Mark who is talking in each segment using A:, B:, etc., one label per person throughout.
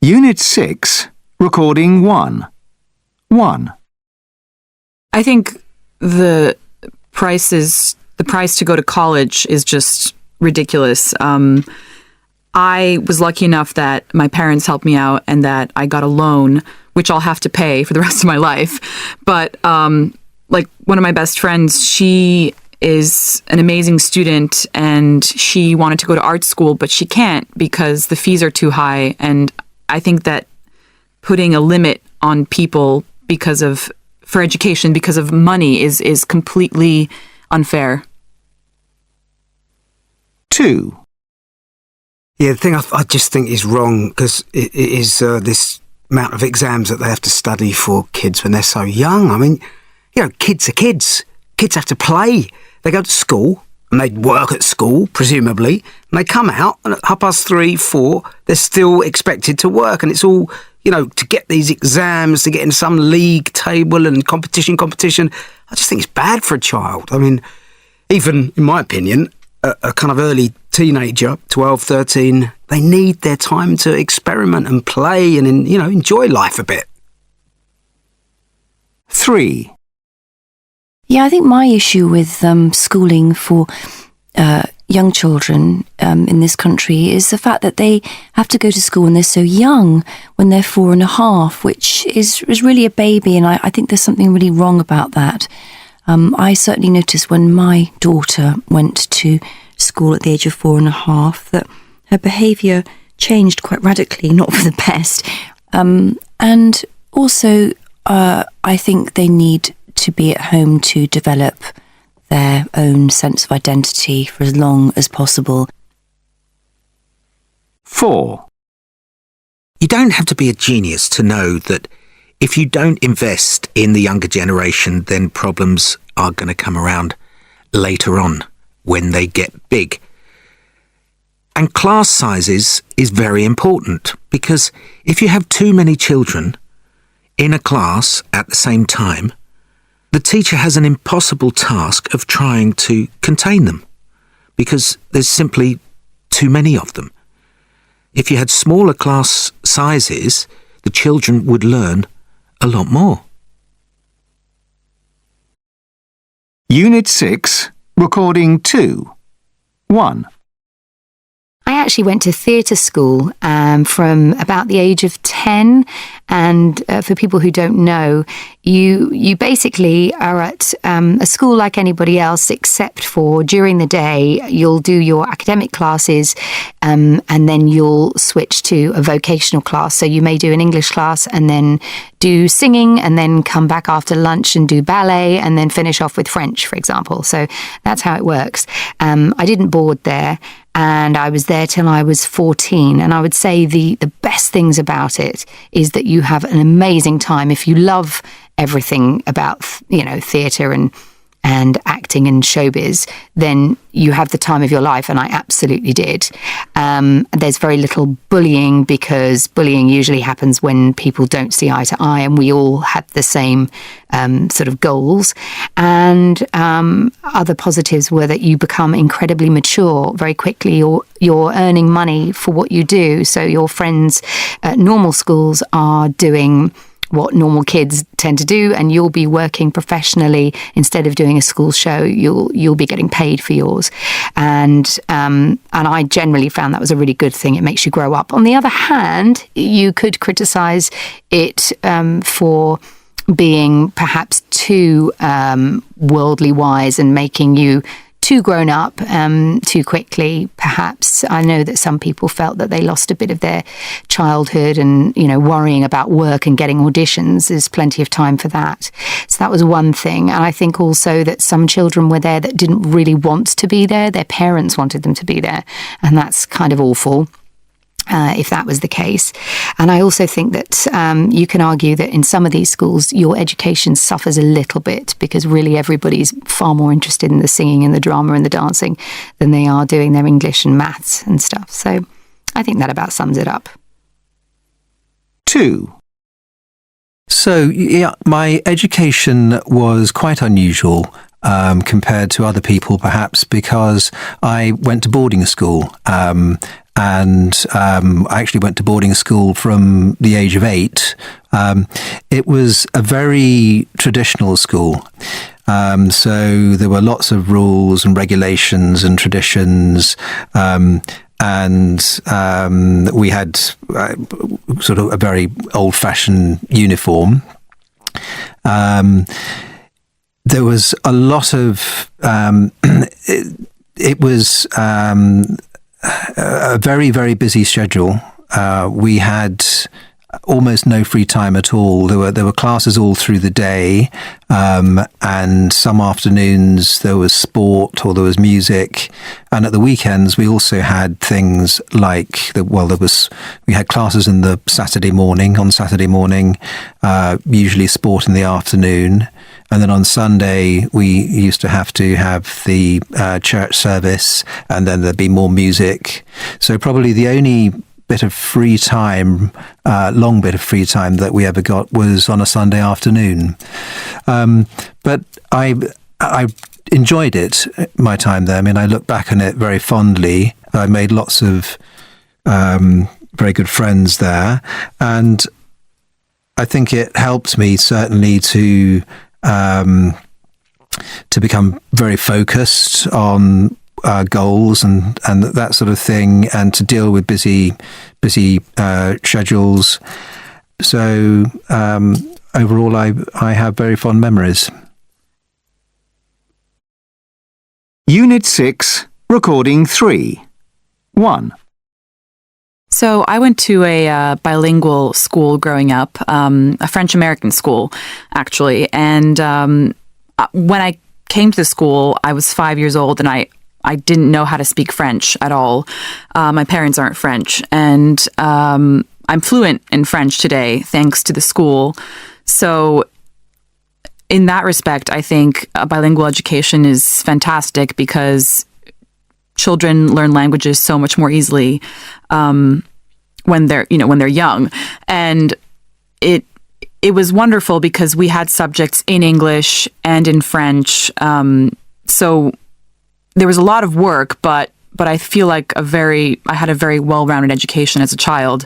A: Unit 6, Recording 1. 1.
B: I think the price to go to college is just ridiculous. I was lucky enough that my parents helped me out and that I got a loan, which I'll have to pay for the rest of my life. But like one of my best friends, she is an amazing student and she wanted to go to art school, but she can't because the fees are too high. And I think that putting a limit on people for education because of money is completely unfair.
A: 2.
C: Yeah, the thing I just think is wrong because it is this amount of exams that they have to study for kids when they're so young. I mean, you know, kids are kids. Kids have to play. They go to school and they work at school, presumably, and they come out and at 3:30, 4, they're still expected to work. And it's all, you know, to get these exams, to get in some league table and competition. I just think it's bad for a child. I mean, even in my opinion, a kind of early teenager, 12, 13, they need their time to experiment and play and, you know, enjoy life a bit.
A: 3.
D: Yeah, I think my issue with schooling for young children in this country is the fact that they have to go to school when they're so young, when they're 4.5, which is really a baby, and I think there's something really wrong about that. I certainly noticed when my daughter went to school at the age of 4.5 that her behaviour changed quite radically, not for the best. And also, I think they need to be at home to develop their own sense of identity for as long as possible.
A: 4.
E: You don't have to be a genius to know that if you don't invest in the younger generation, then problems are going to come around later on when they get big. And class sizes is very important because if you have too many children in a class at the same time, the teacher has an impossible task of trying to contain them because there's simply too many of them. If you had smaller class sizes, the children would learn a lot more.
A: Unit 6, Recording 2. 1.
F: I actually went to theatre school from about the age of 10, and for people who don't know, you basically are at a school like anybody else, except for during the day you'll do your academic classes and then you'll switch to a vocational class. So you may do an English class and then do singing and then come back after lunch and do ballet and then finish off with French, for example. So that's how it works. I didn't board there. And I was there till I was 14. And I would say the best things about it is that you have an amazing time. If you love everything about, you know, theatre and acting and showbiz, then you have the time of your life, and I absolutely did. There's very little bullying because bullying usually happens when people don't see eye to eye, and we all had the same sort of goals. And other positives were that you become incredibly mature very quickly. You're earning money for what you do, so your friends at normal schools are doing what normal kids tend to do, and you'll be working professionally instead of doing a school show. You'll be getting paid for yours, and I generally found that was a really good thing. It makes you grow up. On the other hand, you could criticise it for being perhaps too worldly wise and making you too grown up too quickly, perhaps. I know that some people felt that they lost a bit of their childhood and, you know, worrying about work and getting auditions. There's plenty of time for that. So that was one thing. And I think also that some children were there that didn't really want to be there. Their parents wanted them to be there. And that's kind of awful. If that was the case. And I also think that you can argue that in some of these schools, your education suffers a little bit because really everybody's far more interested in the singing and the drama and the dancing than they are doing their English and maths and stuff. So I think that about sums it up.
A: 2.
G: So, yeah, my education was quite unusual compared to other people, perhaps, because I went to boarding school. and I actually went to boarding school from the age of 8. It was a very traditional school. So there were lots of rules and regulations and traditions, and we had sort of a very old-fashioned uniform. There was a lot of it was a very, very busy schedule. We had almost no free time at all. There were classes all through the day, and some afternoons there was sport or there was music, and at the weekends we also had things like we had classes in the Saturday morning. Usually sport in the afternoon. And then on Sunday, we used to have the church service, and then there'd be more music. So probably the only bit of free time, long bit of free time that we ever got was on a Sunday afternoon. But I enjoyed it, my time there. I mean, I look back on it very fondly. I made lots of very good friends there, and I think it helped me certainly to become very focused on goals and that sort of thing, and to deal with busy schedules. So overall, I have very fond memories.
A: Unit 6, Recording 3. 1.
B: So I went to a bilingual school growing up, a French-American school, actually. And when I came to the school, I was 5 years old, and I didn't know how to speak French at all. My parents aren't French, and I'm fluent in French today, thanks to the school. So in that respect, I think a bilingual education is fantastic because children learn languages so much more easily when they're young. And it was wonderful because we had subjects in English and in French. So there was a lot of work, but I feel like I had a very well-rounded education as a child.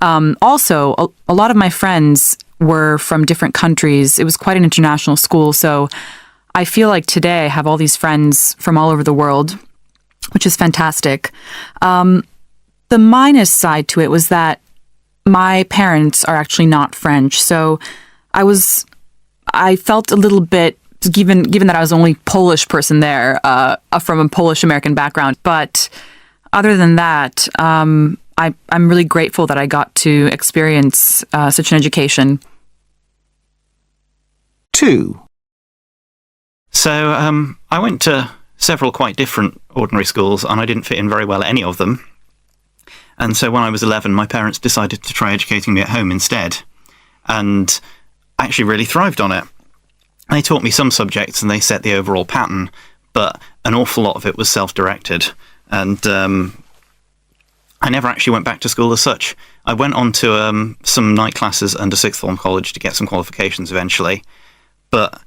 B: Also, a lot of my friends were from different countries. It was quite an international school. So I feel like today I have all these friends from all over the world, which is fantastic. The minus side to it was that my parents are actually not French. So I felt a little bit, given that I was the only Polish person there, from a Polish-American background. But other than that, I'm really grateful that I got to experience such an education.
A: 2.
H: So I went to several quite different ordinary schools, and I didn't fit in very well at any of them. And so when I was 11, my parents decided to try educating me at home instead, and I actually really thrived on it. They taught me some subjects and they set the overall pattern, but an awful lot of it was self-directed. And I never actually went back to school as such. I went on to some night classes and a sixth form college to get some qualifications eventually. But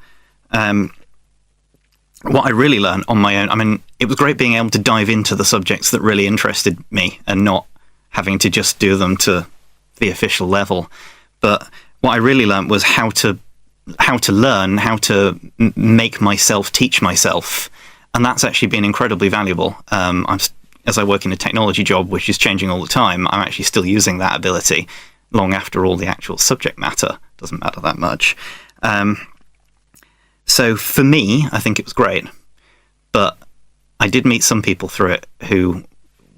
H: what I really learned on my own, I mean, it was great being able to dive into the subjects that really interested me and not having to just do them to the official level. But what I really learned was how to learn, how to make myself teach myself. And that's actually been incredibly valuable. As I work in a technology job, which is changing all the time, I'm actually still using that ability long after all the actual subject matter doesn't matter that much. So for me, I think it was great. But I did meet some people through it who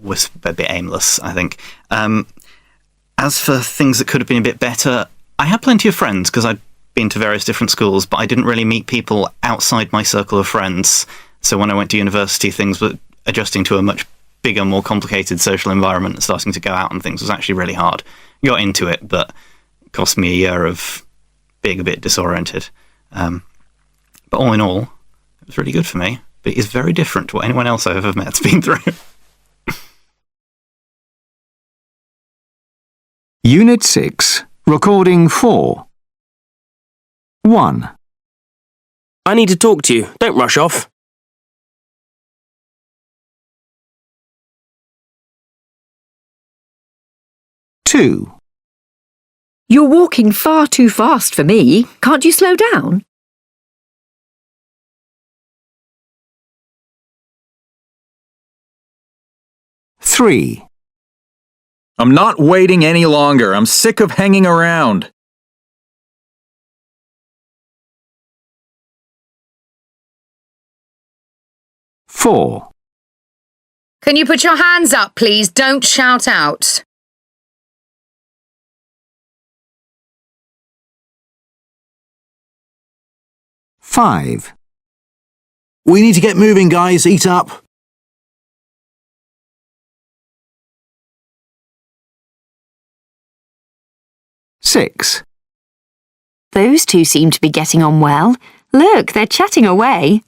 H: was a bit aimless, I think. As for things that could have been a bit better, I had plenty of friends because I'd been to various different schools, but I didn't really meet people outside my circle of friends. So when I went to university, things were adjusting to a much bigger, more complicated social environment and starting to go out and things was actually really hard. Got into it, but it cost me a year of being a bit disoriented. But all in all, it was really good for me. But it is very different to what anyone else I've ever met's been through.
A: Unit 6, Recording 4. 1.
I: I need to talk to you. Don't rush off.
A: 2.
J: You're walking far too fast for me. Can't you slow down?
A: 3.
K: I'm not waiting any longer. I'm sick of hanging around.
A: 4.
L: Can you put your hands up, please? Don't shout out.
A: 5.
M: We need to get moving, guys. Eat up.
A: 6.
J: Those two seem to be getting on well. Look, they're chatting away.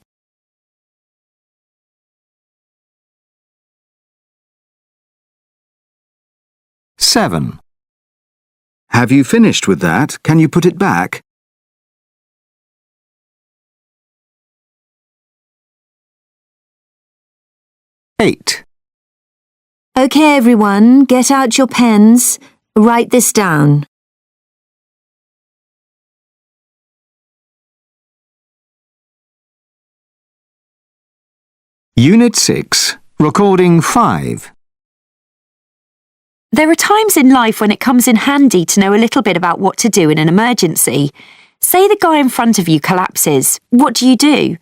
A: 7.
M: Have you finished with that? Can you put it back?
A: 8.
J: OK, everyone, get out your pens. Write this down.
A: 6, Recording 5.
J: There are times in life when it comes in handy to know a little bit about what to do in an emergency. Say the guy in front of you collapses. What do?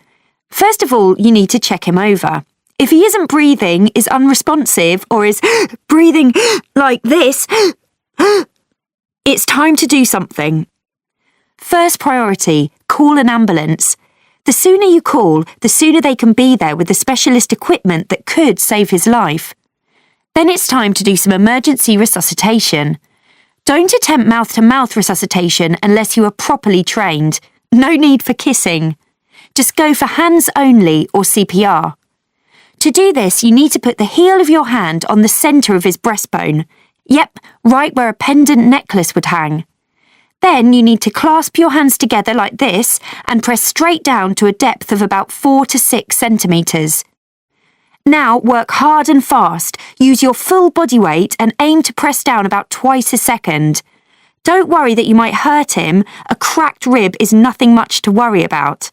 J: First of all, you need to check him over. If he isn't breathing, is unresponsive, or is breathing like this, it's time to do something. First priority, call an ambulance. The sooner you call, the sooner they can be there with the specialist equipment that could save his life. Then it's time to do some emergency resuscitation. Don't attempt mouth-to-mouth resuscitation unless you are properly trained. No need for kissing. Just go for hands only or CPR. To do this, you need to put the heel of your hand on the centre of his breastbone. Yep, right where a pendant necklace would hang. Then you need to clasp your hands together like this and press straight down to a depth of about 4 to 6 centimetres. Now work hard and fast, use your full body weight and aim to press down about twice a second. Don't worry that you might hurt him, a cracked rib is nothing much to worry about.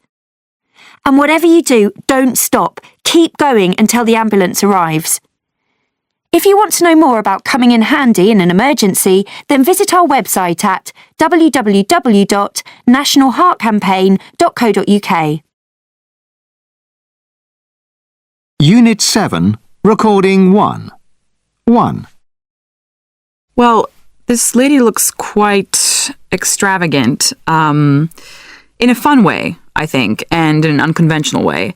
J: And whatever you do, don't stop, keep going until the ambulance arrives. If you want to know more about coming in handy in an emergency, then visit our website at www.nationalheartcampaign.co.uk.
A: Unit 7, Recording 1. 1.
B: Well, this lady looks quite extravagant, in a fun way, I think, and in an unconventional way.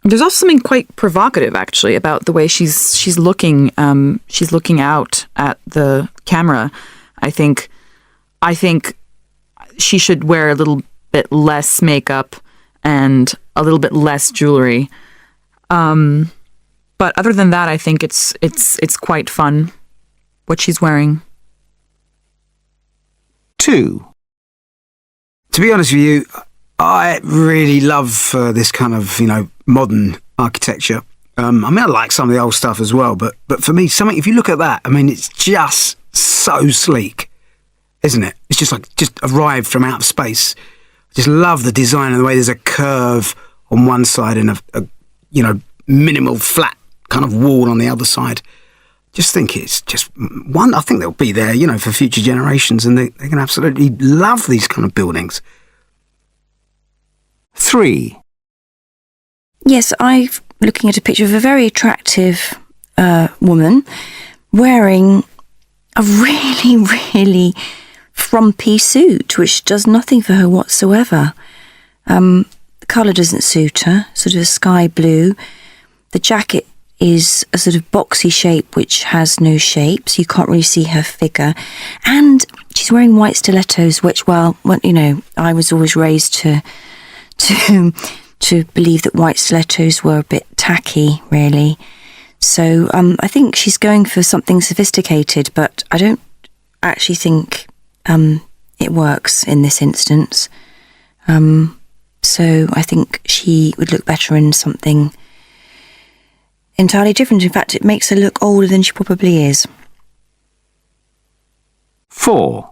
B: There's also something quite provocative, actually, about the way she's looking. She's looking out at the camera. I think she should wear a little bit less makeup and a little bit less jewelry. But other than that, I think it's quite fun what she's wearing.
A: 2.
C: To be honest with you, I really love this kind of, modern architecture. I like some of the old stuff as well, but for me, if you look at that, it's just so sleek, isn't it? It's just arrived from outer space. I just love the design and the way there's a curve on one side and a minimal flat kind of wall on the other side. Just think it's just one. I think they'll be there, for future generations, and they can absolutely love these kind of buildings.
A: 3.
D: Yes, I'm looking at a picture of a very attractive woman wearing a really, really frumpy suit, which does nothing for her whatsoever. The colour doesn't suit her, sort of a sky blue. The jacket is a sort of boxy shape which has no shape, so you can't really see her figure. And she's wearing white stilettos, which, I was always raised to believe that white stilettos were a bit tacky, really. So I think she's going for something sophisticated, but I don't actually think it works in this instance. So I think she would look better in something entirely different. In fact, it makes her look older than she probably is.
A: 4.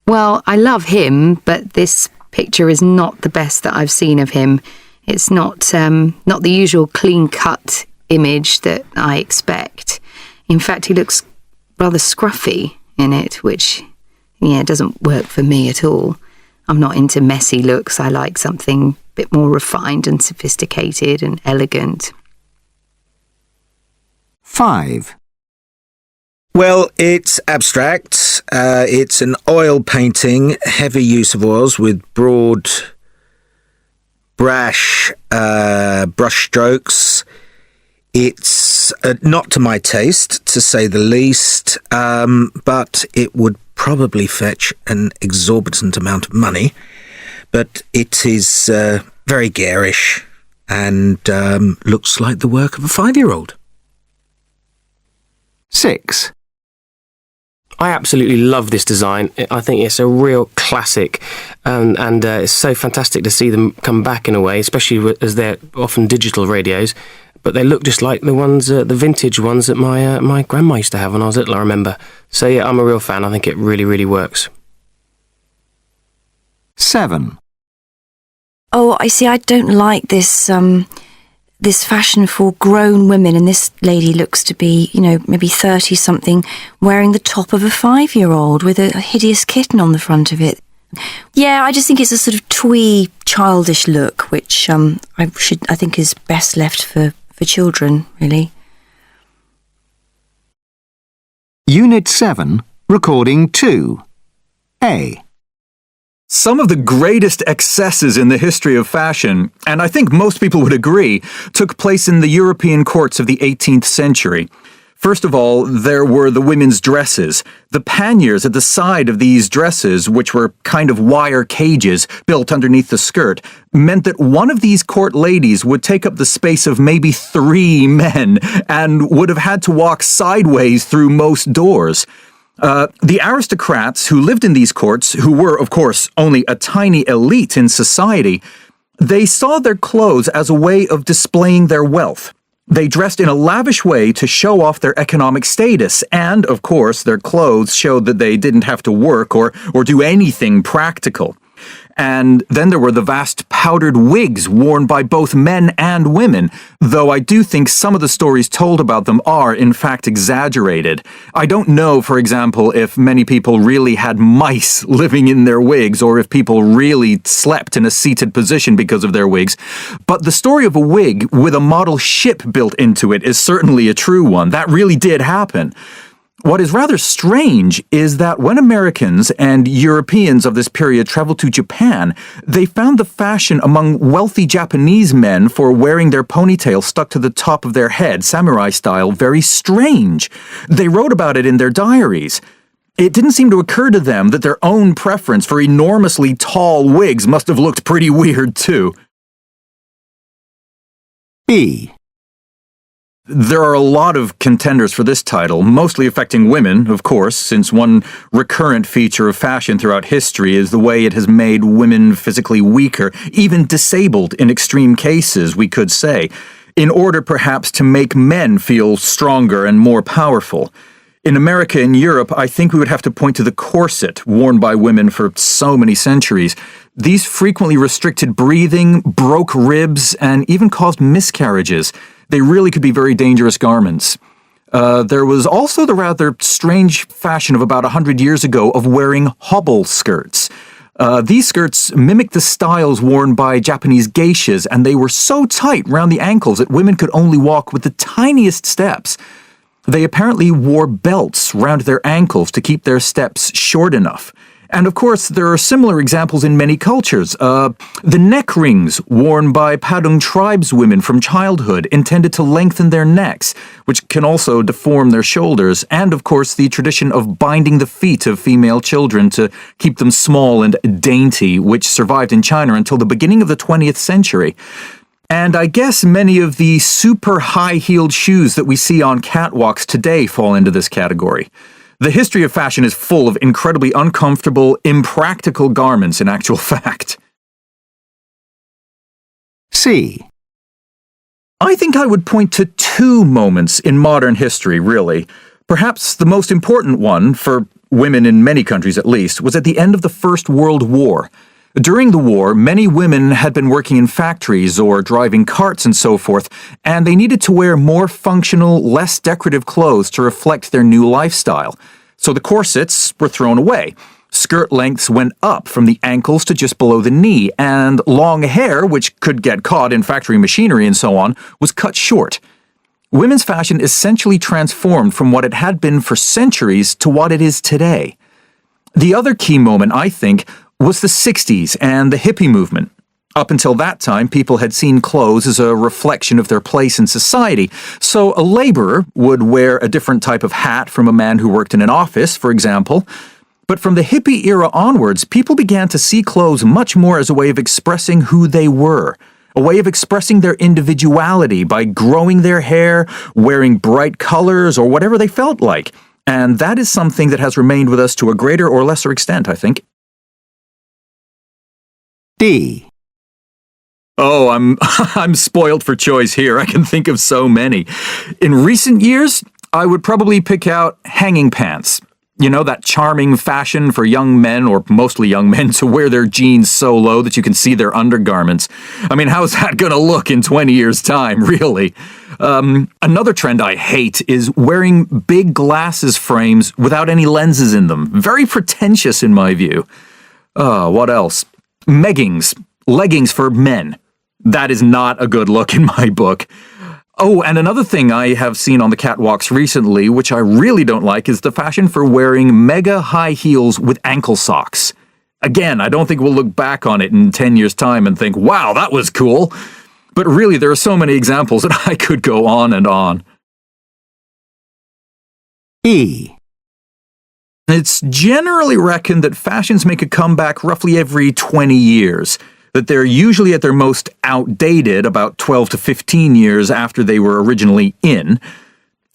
F: Well, I love him, but this picture is not the best that I've seen of him. It's not the usual clean-cut image that I expect. In fact, he looks rather scruffy in it, which, doesn't work for me at all. I'm not into messy looks. I like something a bit more refined and sophisticated and elegant.
A: 5.
E: Well, it's abstract. It's an oil painting, heavy use of oils with broad, brash brush strokes. It's not to my taste, to say the least, but it would probably fetch an exorbitant amount of money. But it is very garish and looks like the work of a 5-year-old.
A: 6.
I: I absolutely love this design. I think it's a real classic, and it's so fantastic to see them come back in a way, especially as they're often digital radios. But they look just like the ones, the vintage ones that my grandma used to have when I was little, I remember. So yeah, I'm a real fan. I think it really, really works.
A: 7.
D: Oh, I see. I don't like this this fashion for grown women, and this lady looks to be, maybe 30-something, wearing the top of a 5-year-old with a hideous kitten on the front of it. Yeah, I just think it's a sort of twee, childish look, which I think is best left for children, really.
A: Unit 7, Recording 2. A.
K: Some of the greatest excesses in the history of fashion, and I think most people would agree, took place in the European courts of the 18th century. First of all, there were the women's dresses. The panniers at the side of these dresses, which were kind of wire cages built underneath the skirt, meant that one of these court ladies would take up the space of maybe 3 men and would have had to walk sideways through most doors. The aristocrats who lived in these courts, who were, of course, only a tiny elite in society, they saw their clothes as a way of displaying their wealth. They dressed in a lavish way to show off their economic status, and, of course, their clothes showed that they didn't have to work or do anything practical. And then there were the vast powdered wigs worn by both men and women, though I do think some of the stories told about them are, in fact, exaggerated. I don't know, for example, if many people really had mice living in their wigs, or if people really slept in a seated position because of their wigs. But the story of a wig with a model ship built into it is certainly a true one. That really did happen. What is rather strange is that when Americans and Europeans of this period traveled to Japan, they found the fashion among wealthy Japanese men for wearing their ponytail stuck to the top of their head, samurai style, very strange. They wrote about it in their diaries. It didn't seem to occur to them that their own preference for enormously tall wigs must have looked pretty weird too.
A: B.
K: There are a lot of contenders for this title, mostly affecting women, of course, since one recurrent feature of fashion throughout history is the way it has made women physically weaker, even disabled in extreme cases, we could say, in order perhaps to make men feel stronger and more powerful. In America and Europe, I think we would have to point to the corset worn by women for so many centuries. These frequently restricted breathing, broke ribs, and even caused miscarriages. They really could be very dangerous garments. There was also the rather strange fashion of about 100 years ago of wearing hobble skirts. These skirts mimicked the styles worn by Japanese geishas, and they were so tight round the ankles that women could only walk with the tiniest steps. They apparently wore belts round their ankles to keep their steps short enough. And of course, there are similar examples in many cultures. The neck rings worn by Padung tribeswomen from childhood intended to lengthen their necks, which can also deform their shoulders. And of course, the tradition of binding the feet of female children to keep them small and dainty, which survived in China until the beginning of the 20th century. And I guess many of the super high-heeled shoes that we see on catwalks today fall into this category. The history of fashion is full of incredibly uncomfortable, impractical garments in actual fact.
A: C.
K: I think I would point to 2 moments in modern history, really. Perhaps the most important one, for women in many countries at least, was at the end of the First World War. During the war, many women had been working in factories or driving carts and so forth, and they needed to wear more functional, less decorative clothes to reflect their new lifestyle. So the corsets were thrown away. Skirt lengths went up from the ankles to just below the knee, and long hair, which could get caught in factory machinery and so on, was cut short. Women's fashion essentially transformed from what it had been for centuries to what it is today. The other key moment, I think, was the 60s and the hippie movement. Up until that time, people had seen clothes as a reflection of their place in society. So a laborer would wear a different type of hat from a man who worked in an office, for example. But from the hippie era onwards, people began to see clothes much more as a way of expressing who they were, a way of expressing their individuality by growing their hair, wearing bright colors, or whatever they felt like. And that is something that has remained with us to a greater or lesser extent, I think.
A: D.
K: Oh, I'm spoiled for choice here. I can think of so many. In recent years, I would probably pick out hanging pants. You know, that charming fashion for young men, or mostly young men, to wear their jeans so low that you can see their undergarments. I mean, how's that going to look in 20 years' time, really? Another trend I hate is wearing big glasses frames without any lenses in them. Very pretentious in my view. What else? Leggings for men. That is not a good look in my book. Oh, and another thing I have seen on the catwalks recently, which I really don't like, is the fashion for wearing mega high heels with ankle socks. Again, I don't think we'll look back on it in 10 years' time and think, wow, that was cool. But really, there are so many examples that I could go on and on.
A: E.
K: It's generally reckoned that fashions make a comeback roughly every 20 years, that they're usually at their most outdated about 12 to 15 years after they were originally in.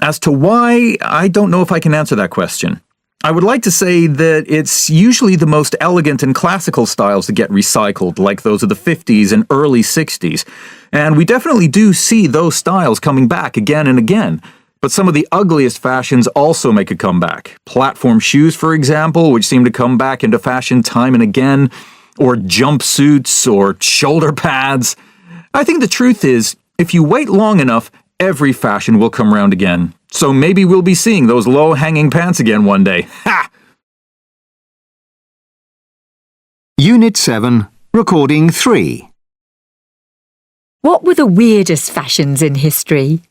K: As to why, I don't know if I can answer that question. I would like to say that it's usually the most elegant and classical styles that get recycled, like those of the 50s and early 60s, and we definitely do see those styles coming back again and again. But some of the ugliest fashions also make a comeback. Platform shoes, for example, which seem to come back into fashion time and again, or jumpsuits, or shoulder pads. I think the truth is, if you wait long enough, every fashion will come round again. So maybe we'll be seeing those low-hanging pants again one day. Ha!
A: Unit 7, Recording 3.
J: What were the weirdest fashions in history?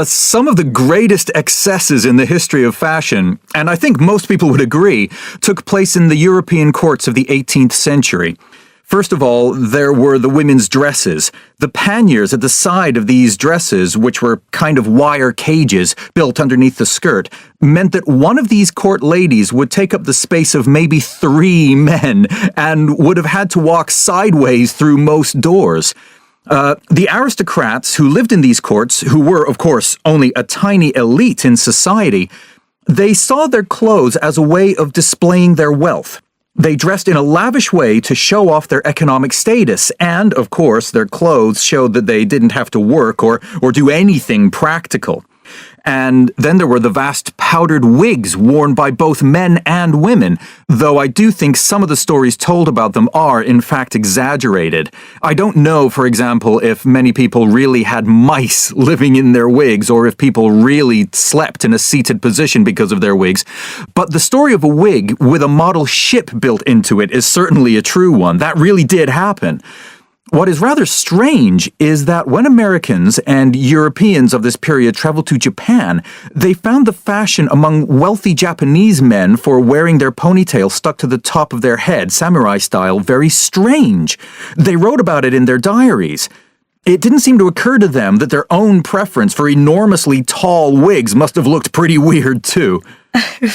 K: Some of the greatest excesses in the history of fashion, and I think most people would agree, took place in the European courts of the 18th century. First of all, there were the women's dresses. The panniers at the side of these dresses, which were kind of wire cages built underneath the skirt, meant that one of these court ladies would take up the space of maybe 3 men and would have had to walk sideways through most doors. The aristocrats who lived in these courts, who were, of course, only a tiny elite in society, they saw their clothes as a way of displaying their wealth. They dressed in a lavish way to show off their economic status, and, of course, their clothes showed that they didn't have to work or do anything practical. And then there were the vast powdered wigs worn by both men and women, though I do think some of the stories told about them are, in fact, exaggerated. I don't know, for example, if many people really had mice living in their wigs, or if people really slept in a seated position because of their wigs. But the story of a wig with a model ship built into it is certainly a true one. That really did happen. What is rather strange is that when Americans and Europeans of this period traveled to Japan, they found the fashion among wealthy Japanese men for wearing their ponytail stuck to the top of their head, samurai style, very strange. They wrote about it in their diaries. It didn't seem to occur to them that their own preference for enormously tall wigs must have looked pretty weird too.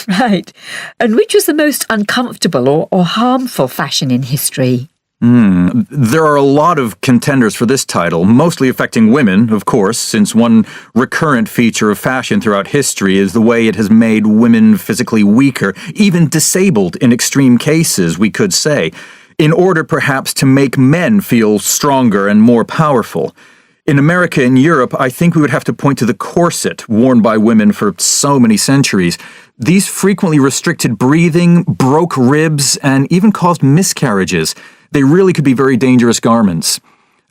N: Right. And which was the most uncomfortable or harmful fashion in history?
K: There are a lot of contenders for this title, mostly affecting women, of course, since one recurrent feature of fashion throughout history is the way it has made women physically weaker, even disabled in extreme cases, we could say, in order perhaps to make men feel stronger and more powerful. In America and Europe, I think we would have to point to the corset worn by women for so many centuries. These frequently restricted breathing, broke ribs, and even caused miscarriages. They really could be very dangerous garments.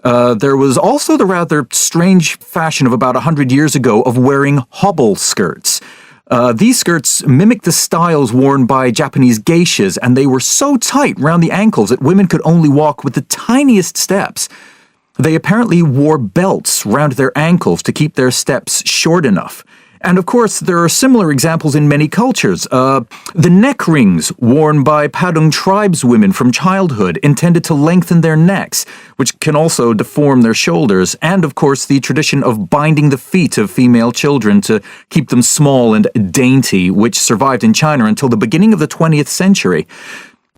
K: There was also the rather strange fashion of about 100 years ago of wearing hobble skirts. These skirts mimicked the styles worn by Japanese geishas, and they were so tight round the ankles that women could only walk with the tiniest steps. They apparently wore belts round their ankles to keep their steps short enough. And of course, there are similar examples in many cultures. The neck rings worn by Padung tribeswomen from childhood intended to lengthen their necks, which can also deform their shoulders. And of course, the tradition of binding the feet of female children to keep them small and dainty, which survived in China until the beginning of the 20th century.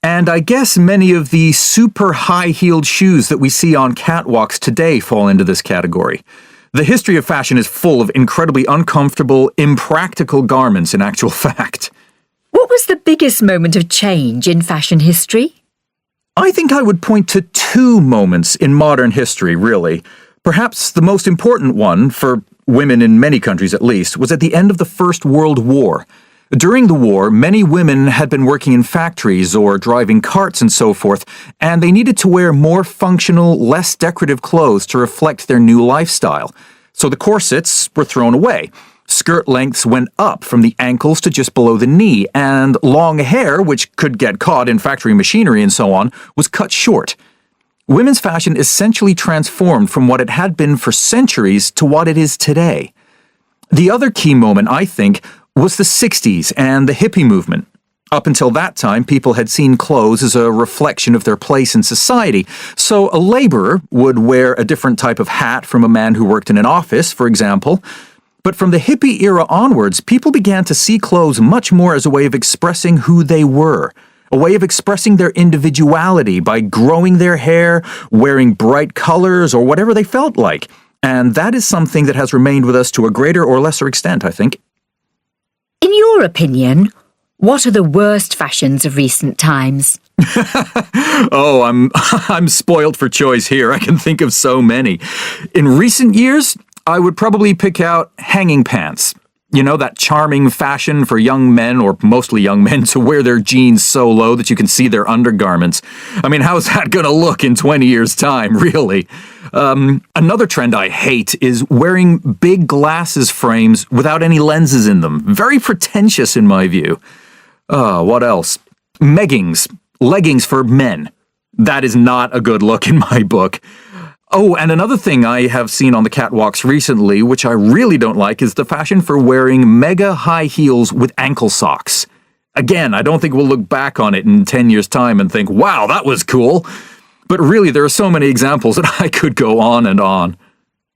K: And I guess many of the super high-heeled shoes that we see on catwalks today fall into this category. The history of fashion is full of incredibly uncomfortable, impractical garments in actual fact.
N: What was the biggest moment of change in fashion history?
K: I think I would point to two moments in modern history, really. Perhaps the most important one, for women in many countries at least, was at the end of the First World War. During the war, many women had been working in factories or driving carts and so forth, and they needed to wear more functional, less decorative clothes to reflect their new lifestyle. So the corsets were thrown away. Skirt lengths went up from the ankles to just below the knee, and long hair, which could get caught in factory machinery and so on, was cut short. Women's fashion essentially transformed from what it had been for centuries to what it is today. The other key moment, I think, was the 60s and the hippie movement. Up until that time, people had seen clothes as a reflection of their place in society. So a laborer would wear a different type of hat from a man who worked in an office, for example. But from the hippie era onwards, people began to see clothes much more as a way of expressing who they were, a way of expressing their individuality by growing their hair, wearing bright colors, or whatever they felt like. And that is something that has remained with us to a greater or lesser extent, I think.
N: In your opinion, what are the worst fashions of recent times?
K: Oh, I'm spoiled for choice here. I can think of so many. In recent years, I would probably pick out hanging pants. You know, that charming fashion for young men, or mostly young men, to wear their jeans so low that you can see their undergarments. I mean, how's that going to look in 20 years' time, really? Another trend I hate is wearing big glasses frames without any lenses in them. Very pretentious in my view. What else? Leggings for men. That is not a good look in my book. Oh, and another thing I have seen on the catwalks recently, which I really don't like, is the fashion for wearing mega high heels with ankle socks. Again, I don't think we'll look back on it in 10 years' time and think, wow, that was cool. But really, there are so many examples that I could go on and on.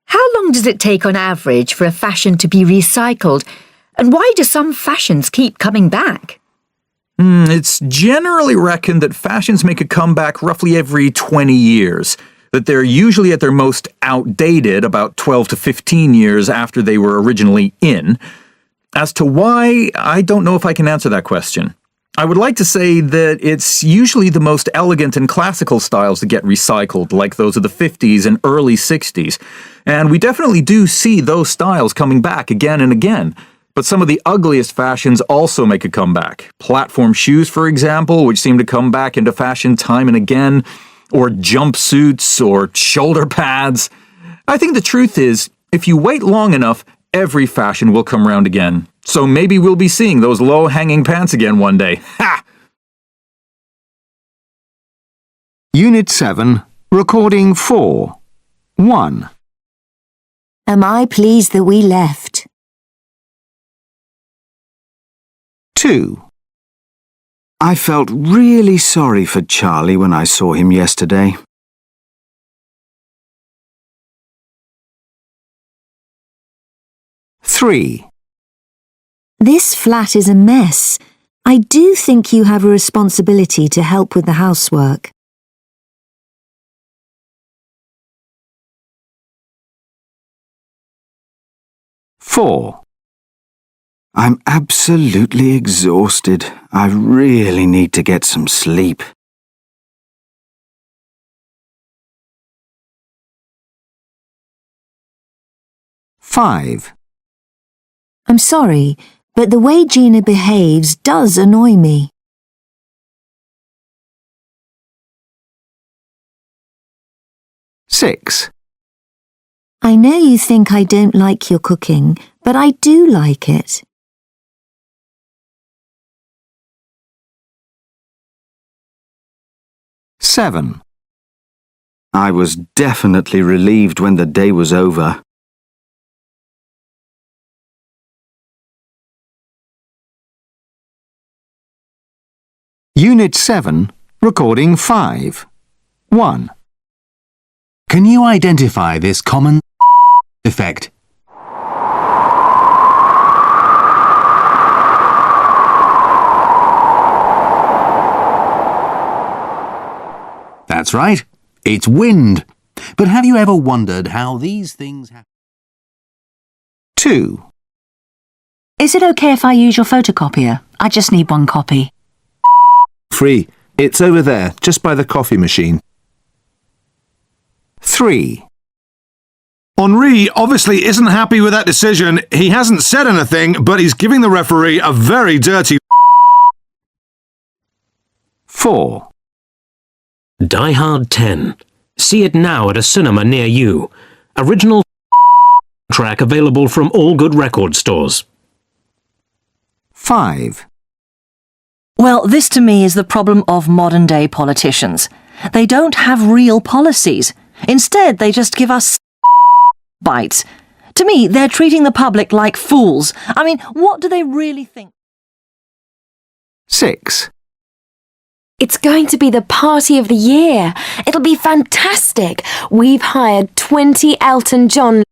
N: How long does it take on average for a fashion to be recycled? And why do some fashions keep coming back?
K: It's generally reckoned that fashions make a comeback roughly every 20 years. That they're usually at their most outdated about 12 to 15 years after they were originally in. As to why, I don't know if I can answer that question. I would like to say that it's usually the most elegant and classical styles that get recycled, like those of the 50s and early 60s. And we definitely do see those styles coming back again and again. But some of the ugliest fashions also make a comeback. Platform shoes, for example, which seem to come back into fashion time and again. Or jumpsuits, or shoulder pads. I think the truth is, if you wait long enough, every fashion will come round again. So maybe we'll be seeing those low-hanging pants again one day. Ha!
A: Unit 7, Recording 4. 1.
J: Am I pleased that we left?
A: 2.
M: I felt really sorry for Charlie when I saw him yesterday.
A: 3.
J: This flat is a mess. I do think you have a responsibility to help with the housework.
A: 4.
M: I'm absolutely exhausted. I really need to get some sleep.
A: 5.
J: I'm sorry,
O: but the way Gina behaves does annoy me.
A: 6.
O: I know you think I don't like your cooking, but I do like it.
A: 7.
M: I was definitely relieved when the day was over.
A: Unit 7, Recording 5. 1.
P: Can you identify this common effect? That's right, it's wind. But have you ever wondered how these things happen?
A: 2.
Q: Is it okay if I use your photocopier? I just need one copy.
G: Free. It's over there, just by the coffee machine.
A: 3.
R: Henri obviously isn't happy with that decision. He hasn't said anything, but he's giving the referee a very dirty
A: 4.
S: Die Hard 10. See it now at a cinema near you. Original track available from all good record stores.
A: 5.
Q: Well, this to me is the problem of modern-day politicians. They don't have real policies. Instead, they just give us bites. To me, they're treating the public like fools. I mean, what do they really think?
A: 6.
T: It's going to be the party of the year. It'll be fantastic. We've hired 20 Elton John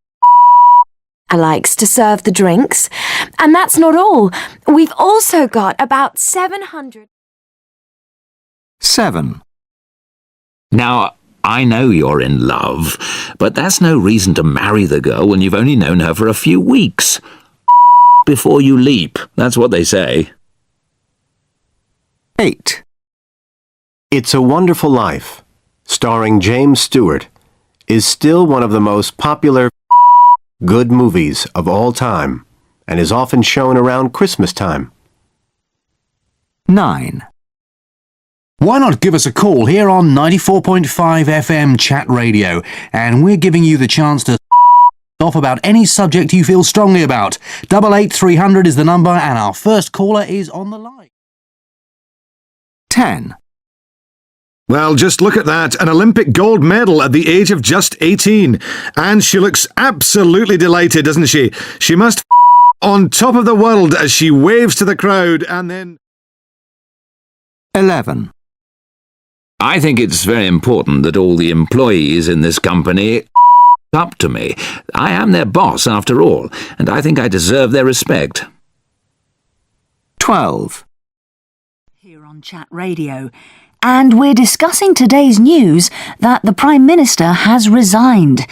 T: likes to serve the drinks. And that's not all. We've also got about 700...
A: 7.
E: Now, I know you're in love, but that's no reason to marry the girl when you've only known her for a few weeks. Before you leap, that's what they say.
A: 8.
U: It's a Wonderful Life, starring James Stewart, is still one of the most popular good movies of all time and is often shown around Christmas time.
A: 9.
P: Why not give us a call here on 94.5 FM Chat Radio, and we're giving you the chance to off about any subject you feel strongly about. 88300 is the number, and our first caller is on the line.
A: 10.
R: Well, just look at that, an Olympic gold medal at the age of just 18. And she looks absolutely delighted, doesn't she? She must on top of the world as she waves to the crowd and then...
A: 11.
E: I think it's very important that all the employees in this company up to me. I am their boss, after all, and I think I deserve their respect.
A: 12.
Q: Here on Chat Radio. And we're discussing today's news that the Prime Minister has resigned.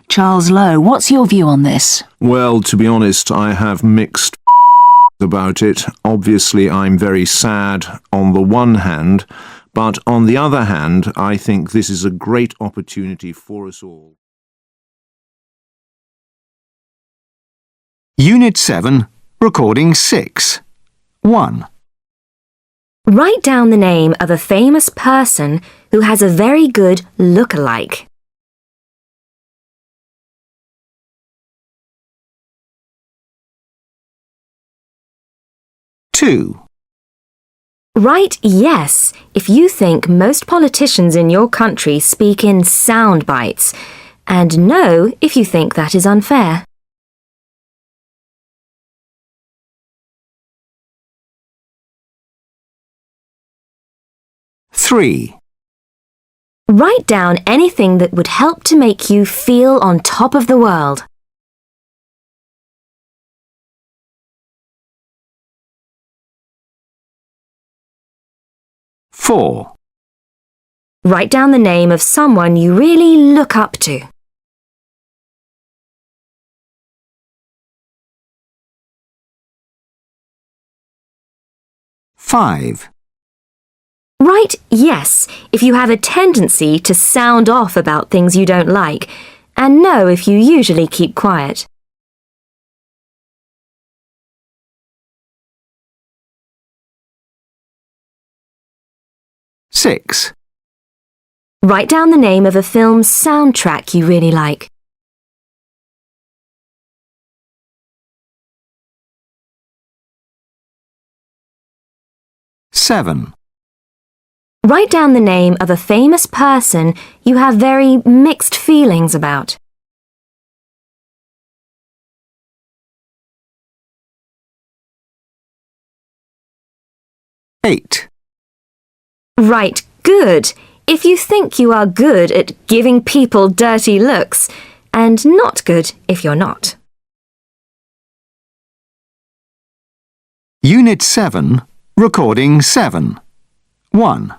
Q: Charles Lowe, what's your view on this?
K: Well, to be honest, I have mixed about it. Obviously, I'm very sad on the one hand, but on the other hand, I think this is a great opportunity for us all.
A: Unit 7, Recording 6. 1.
T: Write down the name of a famous person who has a very good look-alike.
A: 2.
T: Write yes if you think most politicians in your country speak in sound bites, and no if you think that is unfair.
A: 3.
T: Write down anything that would help to make you feel on top of the world.
A: 4.
T: Write down the name of someone you really look up to.
A: 5.
T: Write yes if you have a tendency to sound off about things you don't like, and no if you usually keep quiet.
A: 6.
T: Write down the name of a film's soundtrack you really like.
A: 7.
T: Write down the name of a famous person you have very mixed feelings about.
A: 8.
T: Write good if you think you are good at giving people dirty looks, and not good if you're not.
A: Unit 7, Recording 7. 1.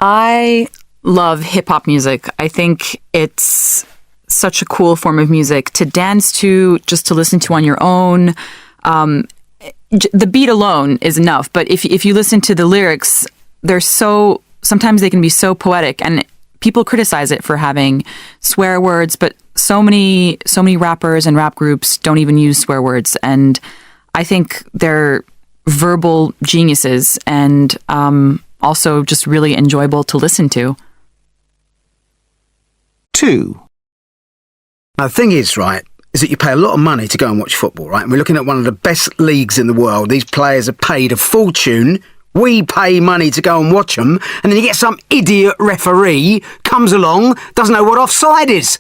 B: I love hip-hop music. I think it's such a cool form of music to dance to, just to listen to on your own. The beat alone is enough, but if you listen to the lyrics, sometimes they can be so poetic, and people criticize it for having swear words, but so many rappers and rap groups don't even use swear words, and I think they're verbal geniuses and also just really enjoyable to listen to.
A: 2.
C: Now, the thing is, right, is that you pay a lot of money to go and watch football, right? And we're looking at one of the best leagues in the world. These players are paid a fortune. We pay money to go and watch them, and then you get some idiot referee comes along, doesn't know what offside is.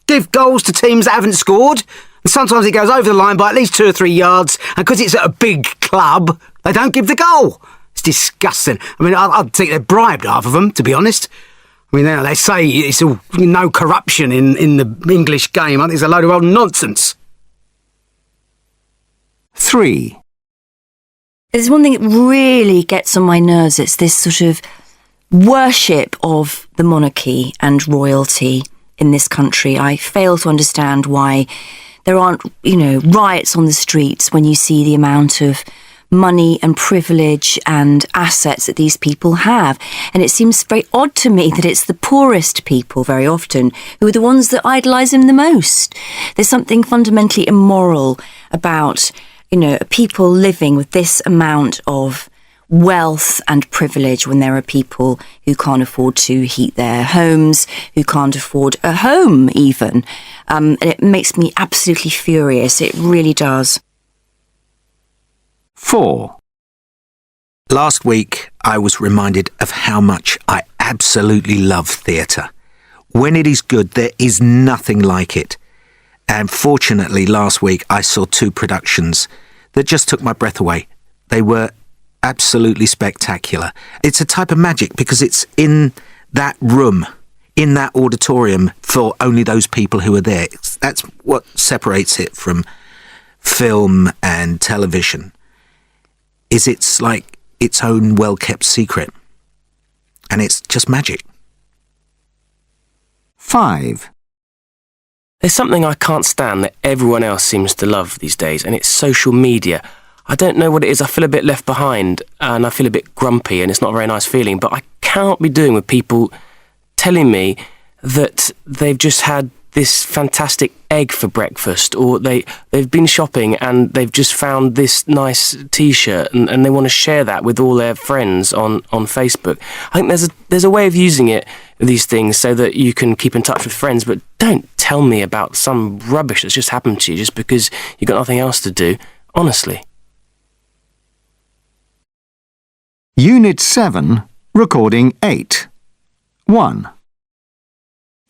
C: Give goals to teams that haven't scored, and sometimes it goes over the line by at least 2 or 3 yards, and because it's at a big club, they don't give the goal. It's disgusting. I mean, I'd think they're bribed, half of them, to be honest. I mean, they say it's all no corruption in the English game. I think it's a load of old nonsense.
A: 3.
D: There's one thing that really gets on my nerves. It's this sort of worship of the monarchy and royalty in this country. I fail to understand why there aren't, riots on the streets when you see the amount of money and privilege and assets that these people have. And it seems very odd to me that it's the poorest people very often who are the ones that idolise them the most. There's something fundamentally immoral about people living with this amount of wealth and privilege when there are people who can't afford to heat their homes, who can't afford a home even. And it makes me absolutely furious. It really does.
A: 4.
E: Last week, I was reminded of how much I absolutely love theatre. When it is good, there is nothing like it. And fortunately, last week, I saw 2 productions that just took my breath away. They were absolutely spectacular. It's a type of magic because it's in that room, in that auditorium for only those people who are there. That's what separates it from film and television. It's like its own well-kept secret. And it's just magic.
A: 5.
I: There's something I can't stand that everyone else seems to love these days, and it's social media. I don't know what it is. I feel a bit left behind, and I feel a bit grumpy, and it's not a very nice feeling, but I cannot be doing with people telling me that they've just had this fantastic egg for breakfast, or they've been shopping and they've just found this nice t-shirt and they want to share that with all their friends on Facebook. I think there's a way of using these things so that you can keep in touch with friends, but don't tell me about some rubbish that's just happened to you just because you've got nothing else to do. Honestly.
A: Unit 7, Recording 8. 1.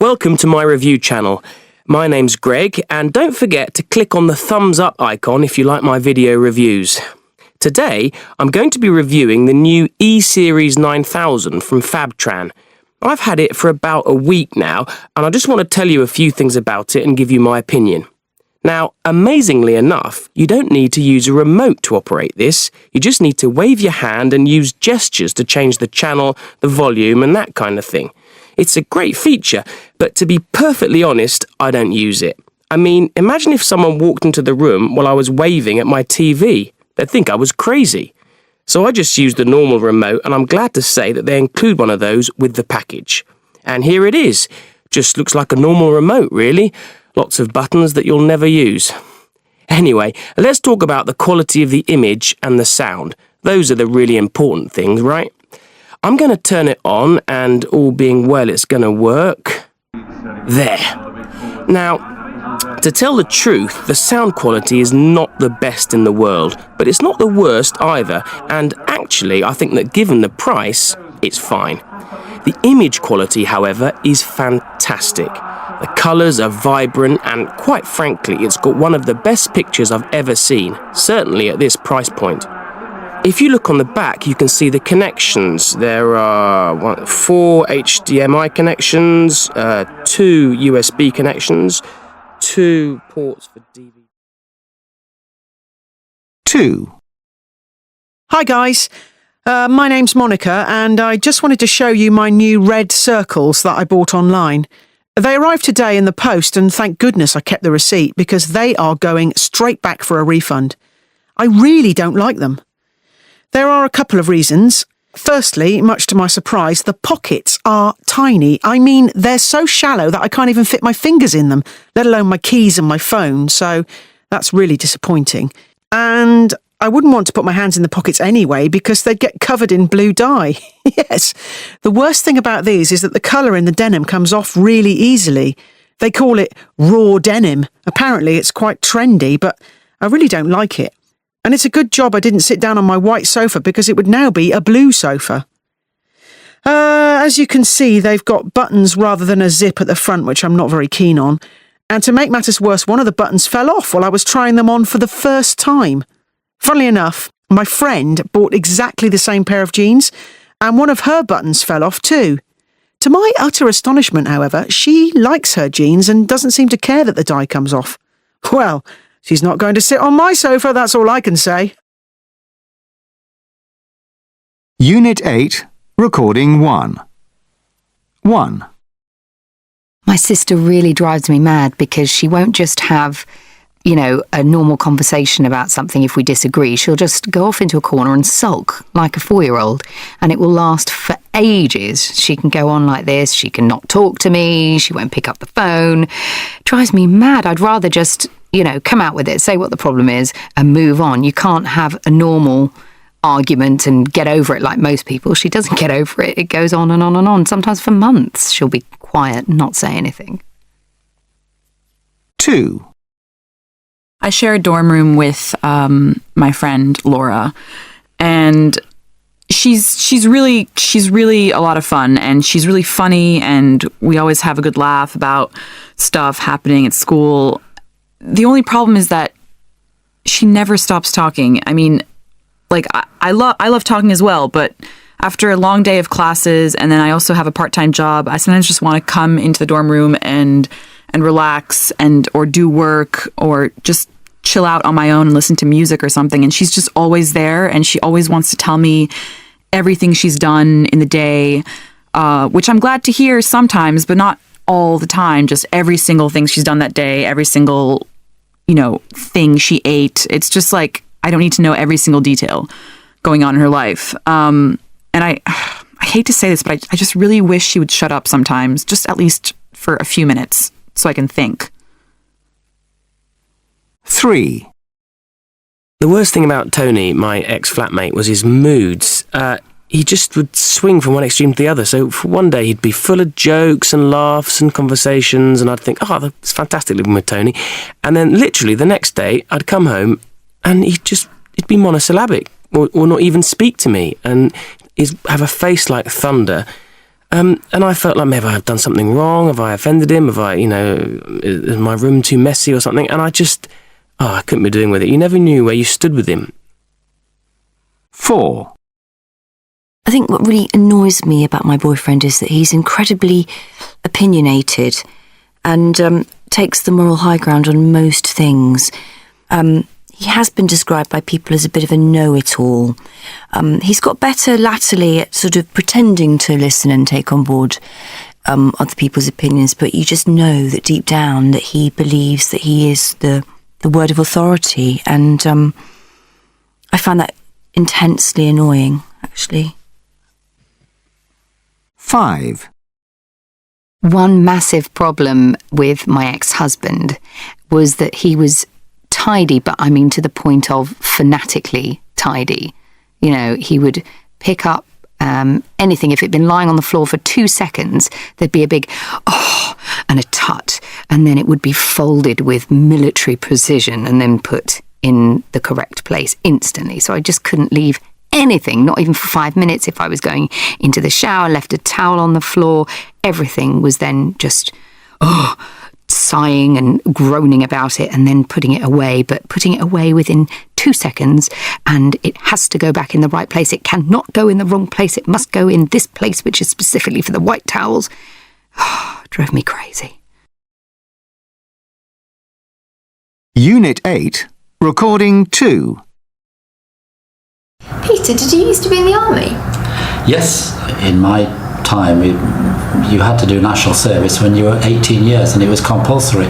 I: Welcome to my review channel. My name's Greg, and don't forget to click on the thumbs up icon if you like my video reviews. Today, I'm going to be reviewing the new E-Series 9000 from Fabtran. I've had it for about a week now, and I just want to tell you a few things about it and give you my opinion. Now, amazingly enough, you don't need to use a remote to operate this. You just need to wave your hand and use gestures to change the channel, the volume, and that kind of thing. It's a great feature, but to be perfectly honest, I don't use it. I mean, imagine if someone walked into the room while I was waving at my TV. They'd think I was crazy. So I just used the normal remote, and I'm glad to say that they include one of those with the package. And here it is. Just looks like a normal remote, really. Lots of buttons that you'll never use. Anyway, let's talk about the quality of the image and the sound. Those are the really important things, right? I'm going to turn it on, and all being well, it's going to work. There. Now, to tell the truth, the sound quality is not the best in the world, but it's not the worst either, and actually, I think that given the price, it's fine. The image quality, however, is fantastic. The colours are vibrant, and quite frankly, it's got one of the best pictures I've ever seen, certainly at this price point. If you look on the back, you can see the connections. There are 4 HDMI connections, 2 USB connections, 2 ports for DVD.
A: 2.
H: Hi guys, my name's Monica and I just wanted to show you my new red circles that I bought online. They arrived today in the post and thank goodness I kept the receipt because they are going straight back for a refund. I really don't like them. There are a couple of reasons. Firstly, much to my surprise, the pockets are tiny. I mean, they're so shallow that I can't even fit my fingers in them, let alone my keys and my phone, so that's really disappointing. And I wouldn't want to put my hands in the pockets anyway because they'd get covered in blue dye. Yes, the worst thing about these is that the colour in the denim comes off really easily. They call it raw denim. Apparently it's quite trendy, but I really don't like it. And it's a good job I didn't sit down on my white sofa because it would now be a blue sofa. As you can see, they've got buttons rather than a zip at the front, which I'm not very keen on. And to make matters worse, one of the buttons fell off while I was trying them on for the first time. Funnily enough, my friend bought exactly the same pair of jeans, and one of her buttons fell off too. To my utter astonishment, however, she likes her jeans and doesn't seem to care that the dye comes off. Well, she's not going to sit on my sofa, that's all I can say.
A: Unit 8, Recording 1. 1.
F: My sister really drives me mad because she won't just have, a normal conversation about something if we disagree. She'll just go off into a corner and sulk like a 4-year-old, and it will last for ages. She can go on like this. She can not talk to me. She won't pick up the phone. It drives me mad. I'd rather just, come out with it, say what the problem is and move on. You can't have a normal argument and get over it like most people. She doesn't get over it. It goes on and on and on. Sometimes for months she'll be quiet and not say anything.
A: 2.
B: I share a dorm room with my friend Laura, and she's really a lot of fun, and she's really funny, and we always have a good laugh about stuff happening at school. The only problem is that she never stops talking. I mean, I love talking as well, but after a long day of classes, and then I also have a part-time job, I sometimes just want to come into the dorm room and relax or do work or just chill out on my own and listen to music or something. And she's just always there, and she always wants to tell me everything she's done in the day, which I'm glad to hear sometimes, but not all the time. Just every single thing she's done that day, every single, thing she ate. It's just like, I don't need to know every single detail going on in her life. And I hate to say this, but I just really wish she would shut up sometimes, just at least for a few minutes, so I can think.
A: 3.
I: The worst thing about Tony, my ex-flatmate, was his moods. He just would swing from one extreme to the other. So for one day he'd be full of jokes and laughs and conversations, and I'd think, oh, that's fantastic living with Tony. And then literally the next day I'd come home and he'd be monosyllabic or not even speak to me, and he'd have a face like thunder. And I felt like maybe I've done something wrong. Have I offended him? Have I, is my room too messy or something? And I couldn't be doing with it. You never knew where you stood with him.
A: 4.
D: I think what really annoys me about my boyfriend is that he's incredibly opinionated and takes the moral high ground on most things. He has been described by people as a bit of a know-it-all. He's got better latterly at sort of pretending to listen and take on board other people's opinions, but you just know that deep down that he believes that he is the word of authority, and I find that intensely annoying, actually.
A: 5.
F: One massive problem with my ex-husband was that he was tidy, but I mean to the point of fanatically tidy. He would pick up anything. If it'd been lying on the floor for 2 seconds, there'd be a big oh and a tut, and then it would be folded with military precision and then put in the correct place instantly. So I just couldn't leave anything, not even for 5 minutes. If I was going into the shower, left a towel on the floor, everything was then just sighing and groaning about it and then putting it away, but putting it away within 2 seconds, and it has to go back in the right place. It cannot go in the wrong place. It must go in this place, which is specifically for the white towels. Drove me crazy.
A: Unit 8, Recording 2.
L: Peter, did you used to be in the army?
V: Yes, in my time you had to do national service when you were 18 years and it was compulsory,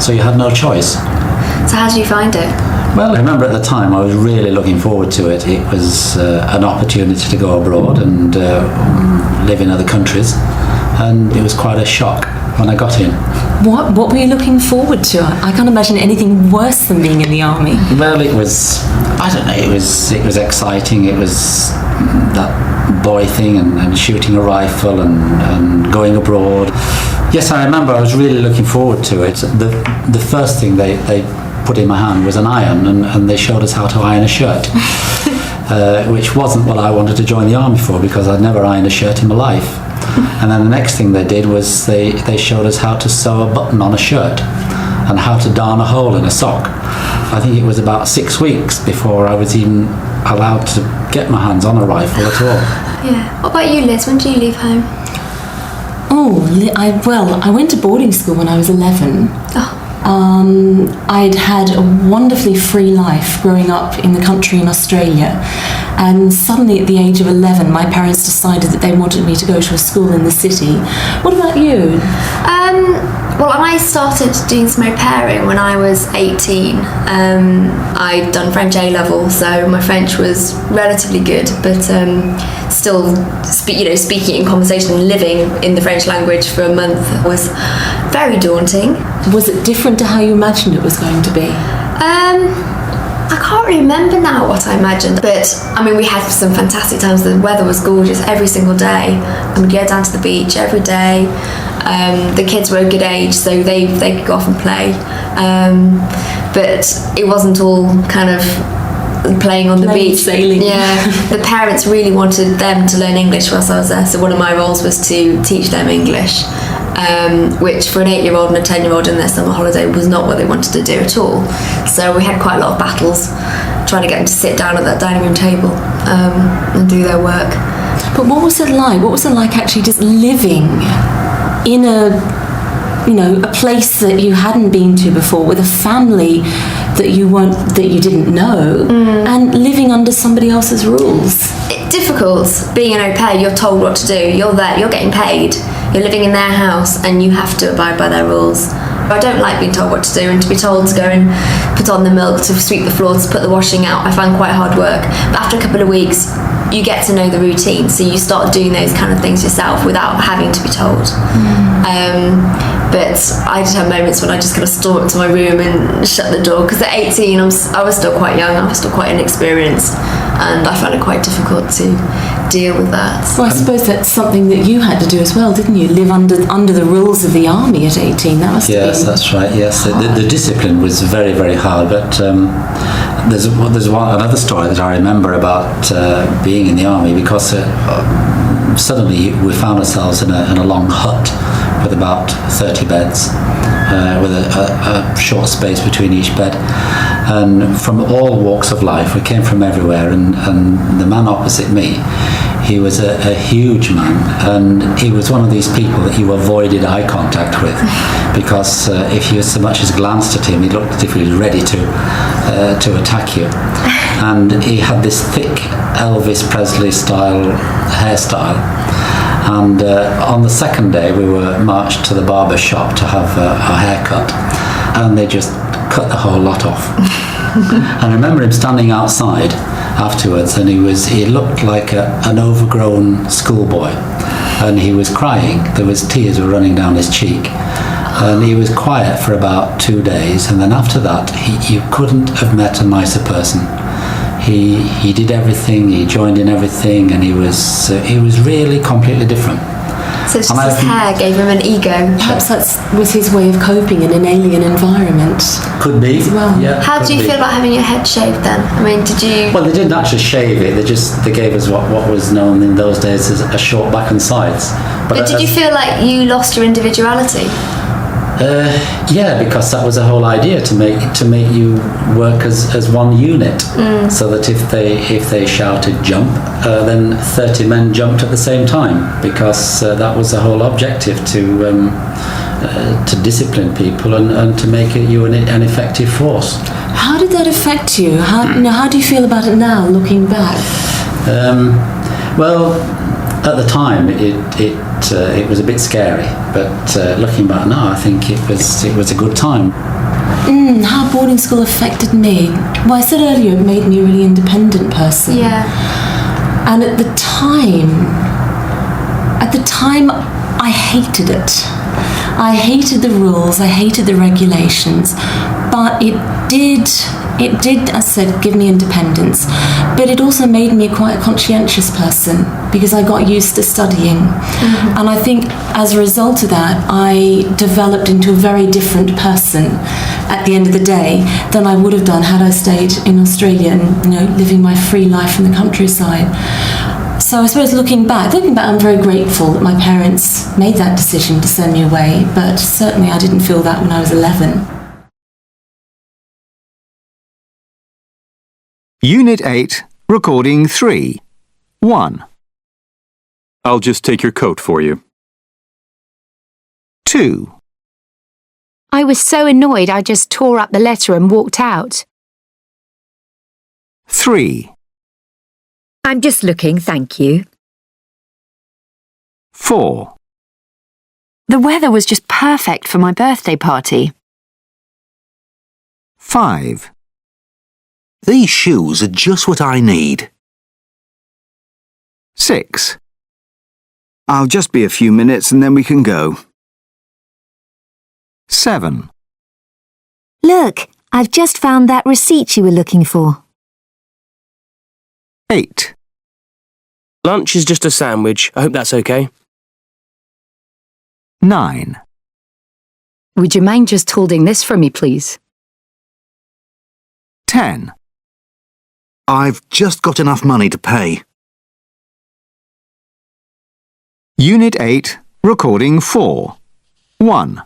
V: so you had no choice.
L: So how did you find it?
V: Well, I remember at the time I was really looking forward to it. It was an opportunity to go abroad and live in other countries, and it was quite a shock when I got in.
Q: What were you looking forward to? I can't imagine anything worse than being in the army.
V: Well, it was, I don't know, it was exciting. It was that boy thing and shooting a rifle and going abroad. Yes, I remember I was really looking forward to it. The first thing they put in my hand was an iron, and they showed us how to iron a shirt, which wasn't what I wanted to join the army for, because I'd never ironed a shirt in my life. And then the next thing they did was they showed us how to sew a button on a shirt and how to darn a hole in a sock. I think it was about 6 weeks before I was even allowed to get my hands on a rifle at all.
L: Yeah. What about you, Liz? When did you leave home?
Q: I went to boarding school when I was 11. I'd had a wonderfully free life growing up in the country in Australia, and suddenly at the age of 11 my parents decided that they wanted me to go to a school in the city. What about you?
L: Well, I started doing some au pairing when I was 18. I'd done French A-level, so my French was relatively good, but still speaking in conversation and living in the French language for a month was very daunting.
Q: Was it different to how you imagined it was going to be?
L: I can't remember now what I imagined, but I mean, we had some fantastic times. The weather was gorgeous every single day, and we'd go down to the beach every day. The kids were a good age, so they could go off and play, but it wasn't all kind of playing on the beach.
Q: Sailing.
L: Yeah, the parents really wanted them to learn English whilst I was there, so one of my roles was to teach them English. Which for an 8-year-old and a 10-year-old in their summer holiday was not what they wanted to do at all. So we had quite a lot of battles trying to get them to sit down at that dining room table and do their work.
Q: But what was it like? What was it like actually just living in a place that you hadn't been to before, with a family that you didn't know, and living under somebody else's rules?
L: It's difficult. Being an au pair, you're told what to do. You're there, you're getting paid. You're living in their house and you have to abide by their rules. I don't like being told what to do, and to be told to go and put on the milk, to sweep the floor, to put the washing out, I find quite hard work. But after a couple of weeks, you get to know the routine, so you start doing those kind of things yourself without having to be told. But I did have moments when I just kind of stormed up to my room and shut the door, because at 18 I was still quite young, I was still quite inexperienced, and I found it quite difficult to deal with that.
Q: Well, I suppose that's something that you had to do as well, didn't you? Live under the rules of the army at 18. That must have been...
V: Yes, that's right. Yes, the discipline was very, very hard. But there's another story that I remember about being in the army, because suddenly we found ourselves in a long hut with about 30 beds, with a short space between each bed. And from all walks of life, we came from everywhere, and the man opposite me, he was a huge man, and he was one of these people that you avoided eye contact with, because if you so much as glanced at him, he looked as if he was ready to attack you. And he had this thick Elvis Presley style hairstyle, and on the second day we were marched to the barber shop to have a haircut, and they just cut the whole lot off. And I remember him standing outside afterwards, and he looked like an overgrown schoolboy, and he was crying. There was tears were running down his cheek, and he was quiet for about 2 days, and then after that you couldn't have met a nicer person. he did everything, he joined in everything, and he was really completely different.
L: So it's just his hair gave him an ego.
J: Perhaps that was his way of coping in an alien environment.
V: Could be.
J: As well.
V: Yeah,
L: How do you feel about having your head shaved then? I mean, did you...
V: Well, they didn't actually shave it. They gave us what was known in those days as a short back and sides.
L: But did you feel like you lost your individuality?
V: Yeah, because that was the whole idea, to make you work as one unit, so that if they shouted jump, then 30 men jumped at the same time, because that was the whole objective, to discipline people and to make you an effective force.
J: How did that affect you? How do you feel about it now, looking back?
V: Well, at the time, it was a bit scary, but looking back now, I think it was a good time.
J: How boarding school affected me? Well, I said earlier it made me a really independent person.
L: Yeah.
J: And at the time, I hated it. I hated the rules, I hated the regulations, but it did, as I said, give me independence. But it also made me quite a conscientious person, because I got used to studying. And I think as a result of that, I developed into a very different person at the end of the day than I would have done had I stayed in Australia and living my free life in the countryside. So I suppose looking back, I'm very grateful that my parents made that decision to send me away, but certainly I didn't feel that when I was 11.
A: Unit 8, Recording 3. 1.
K: I'll just take your coat for you.
A: 2.
F: I was so annoyed I just tore up the letter and walked out.
A: 3.
N: I'm just looking, thank you.
A: 4.
N: The weather was just perfect for my birthday party.
A: 5.
E: These shoes are just what I need.
A: 6.
M: I'll just be a few minutes and then we can go.
A: 7.
O: Look, I've just found that receipt you were looking for.
A: 8.
I: Lunch is just a sandwich. I hope that's okay.
A: 9.
F: Would you mind just holding this for me, please?
A: 10.
E: I've just got enough money to pay.
A: Unit 8, Recording 4. 1.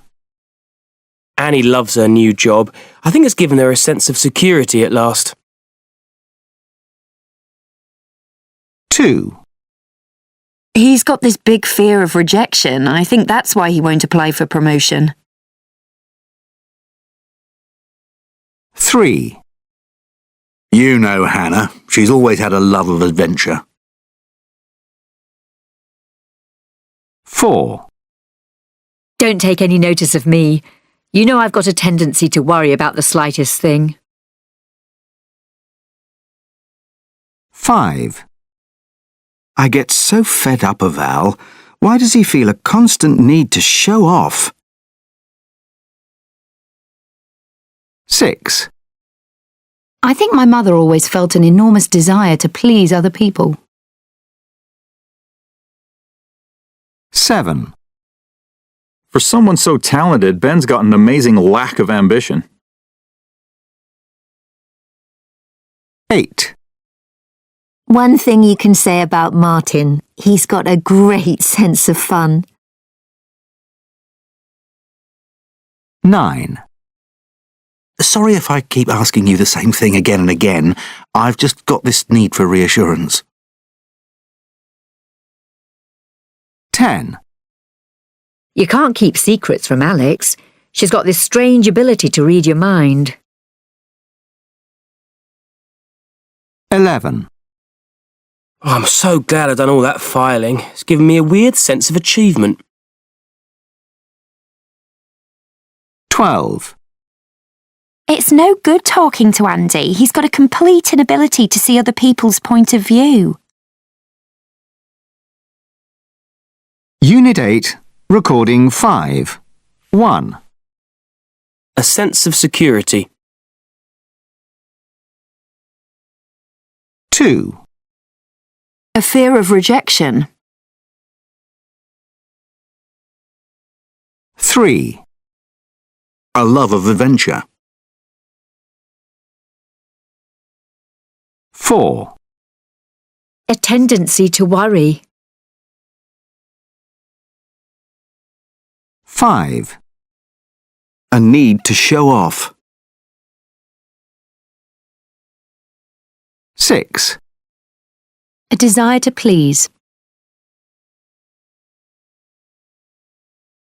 I: Annie loves her new job. I think it's given her a sense of security at last.
A: 2.
N: He's got this big fear of rejection. I think that's why he won't apply for promotion.
A: 3.
E: You know Hannah. She's always had a love of adventure.
A: 4.
N: Don't take any notice of me. You know I've got a tendency to worry about the slightest thing.
A: 5.
M: I get so fed up of Al. Why does he feel a constant need to show off?
A: 6.
F: I think my mother always felt an enormous desire to please other people.
A: 7.
K: For someone so talented, Ben's got an amazing lack of ambition.
A: 8.
O: One thing you can say about Martin, he's got a great sense of fun.
A: 9.
E: Sorry if I keep asking you the same thing again and again. I've just got this need for reassurance.
A: 10.
N: You can't keep secrets from Alex. She's got this strange ability to read your mind.
A: 11.
I: Oh, I'm so glad I've done all that filing. It's given me a weird sense of achievement.
A: 12.
T: It's no good talking to Andy. He's got a complete inability to see other people's point of view.
A: Unit 8, Recording 5. 1.
I: A sense of security.
A: 2,
O: A fear of rejection.
A: 3, a love of adventure. 4,
N: A tendency to worry.
A: 5,
M: A need to show off.
A: 6,
N: A desire to please.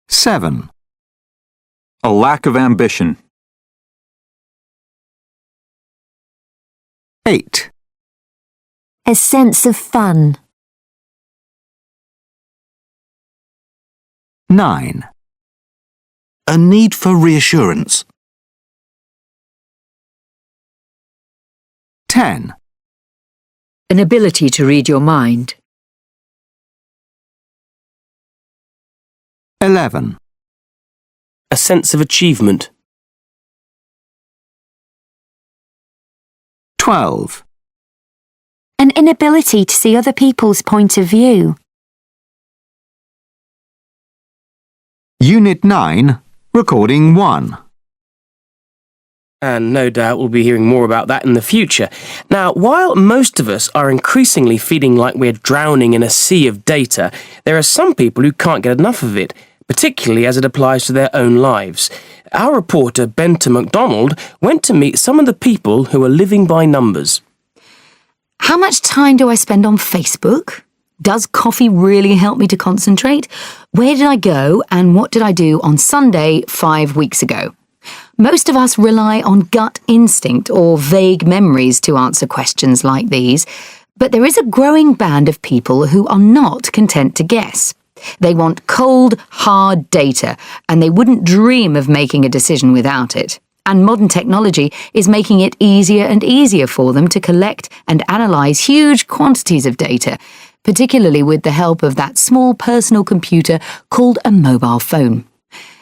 A: 7,
K: A lack of ambition.
A: 8,
O: A sense of fun.
A: 9,
M: A need for reassurance.
A: 10,
N: An ability to read your mind.
A: 11,
I: A sense of achievement.
A: 12,
O: An inability to see other people's point of view.
A: Unit 9, Recording 1.
I: And no doubt we'll be hearing more about that in the future. Now, while most of us are increasingly feeling like we're drowning in a sea of data, there are some people who can't get enough of it, particularly as it applies to their own lives. Our reporter, Benton MacDonald, went to meet some of the people who are living by numbers.
F: How much time do I spend on Facebook? Does coffee really help me to concentrate? Where did I go and what did I do on Sunday 5 weeks ago? Most of us rely on gut instinct or vague memories to answer questions like these, but there is a growing band of people who are not content to guess. They want cold, hard data, and they wouldn't dream of making a decision without it. And modern technology is making it easier and easier for them to collect and analyse huge quantities of data, particularly with the help of that small personal computer called a mobile phone.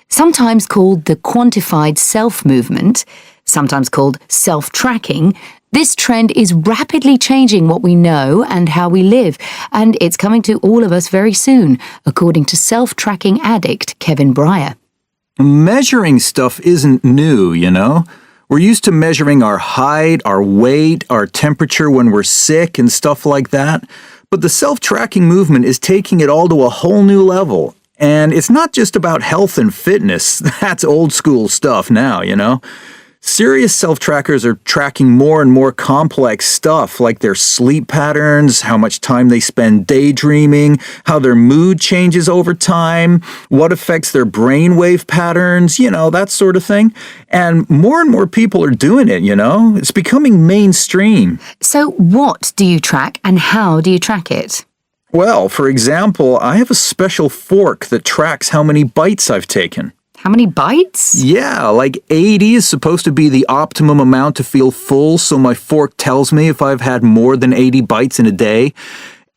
F: Sometimes called the quantified self movement, sometimes called self-tracking, this trend is rapidly changing what we know and how we live, and it's coming to all of us very soon, according to self-tracking addict Kevin Breyer.
K: Measuring stuff isn't new, you know? We're used to measuring our height, our weight, our temperature when we're sick and stuff like that. But the self-tracking movement is taking it all to a whole new level. And it's not just about health and fitness. That's old school stuff now, you know? Serious self-trackers are tracking more and more complex stuff like their sleep patterns, how much time they spend daydreaming, how their mood changes over time, what affects their brainwave patterns, you know, that sort of thing. And more people are doing it, you know? It's becoming mainstream.
F: So what do you track and how do you track it?
K: Well, for example, I have a special fork that tracks how many bites I've taken.
F: How many bites?
K: Yeah, like 80 is supposed to be the optimum amount to feel full, so my fork tells me if I've had more than 80 bites in a day.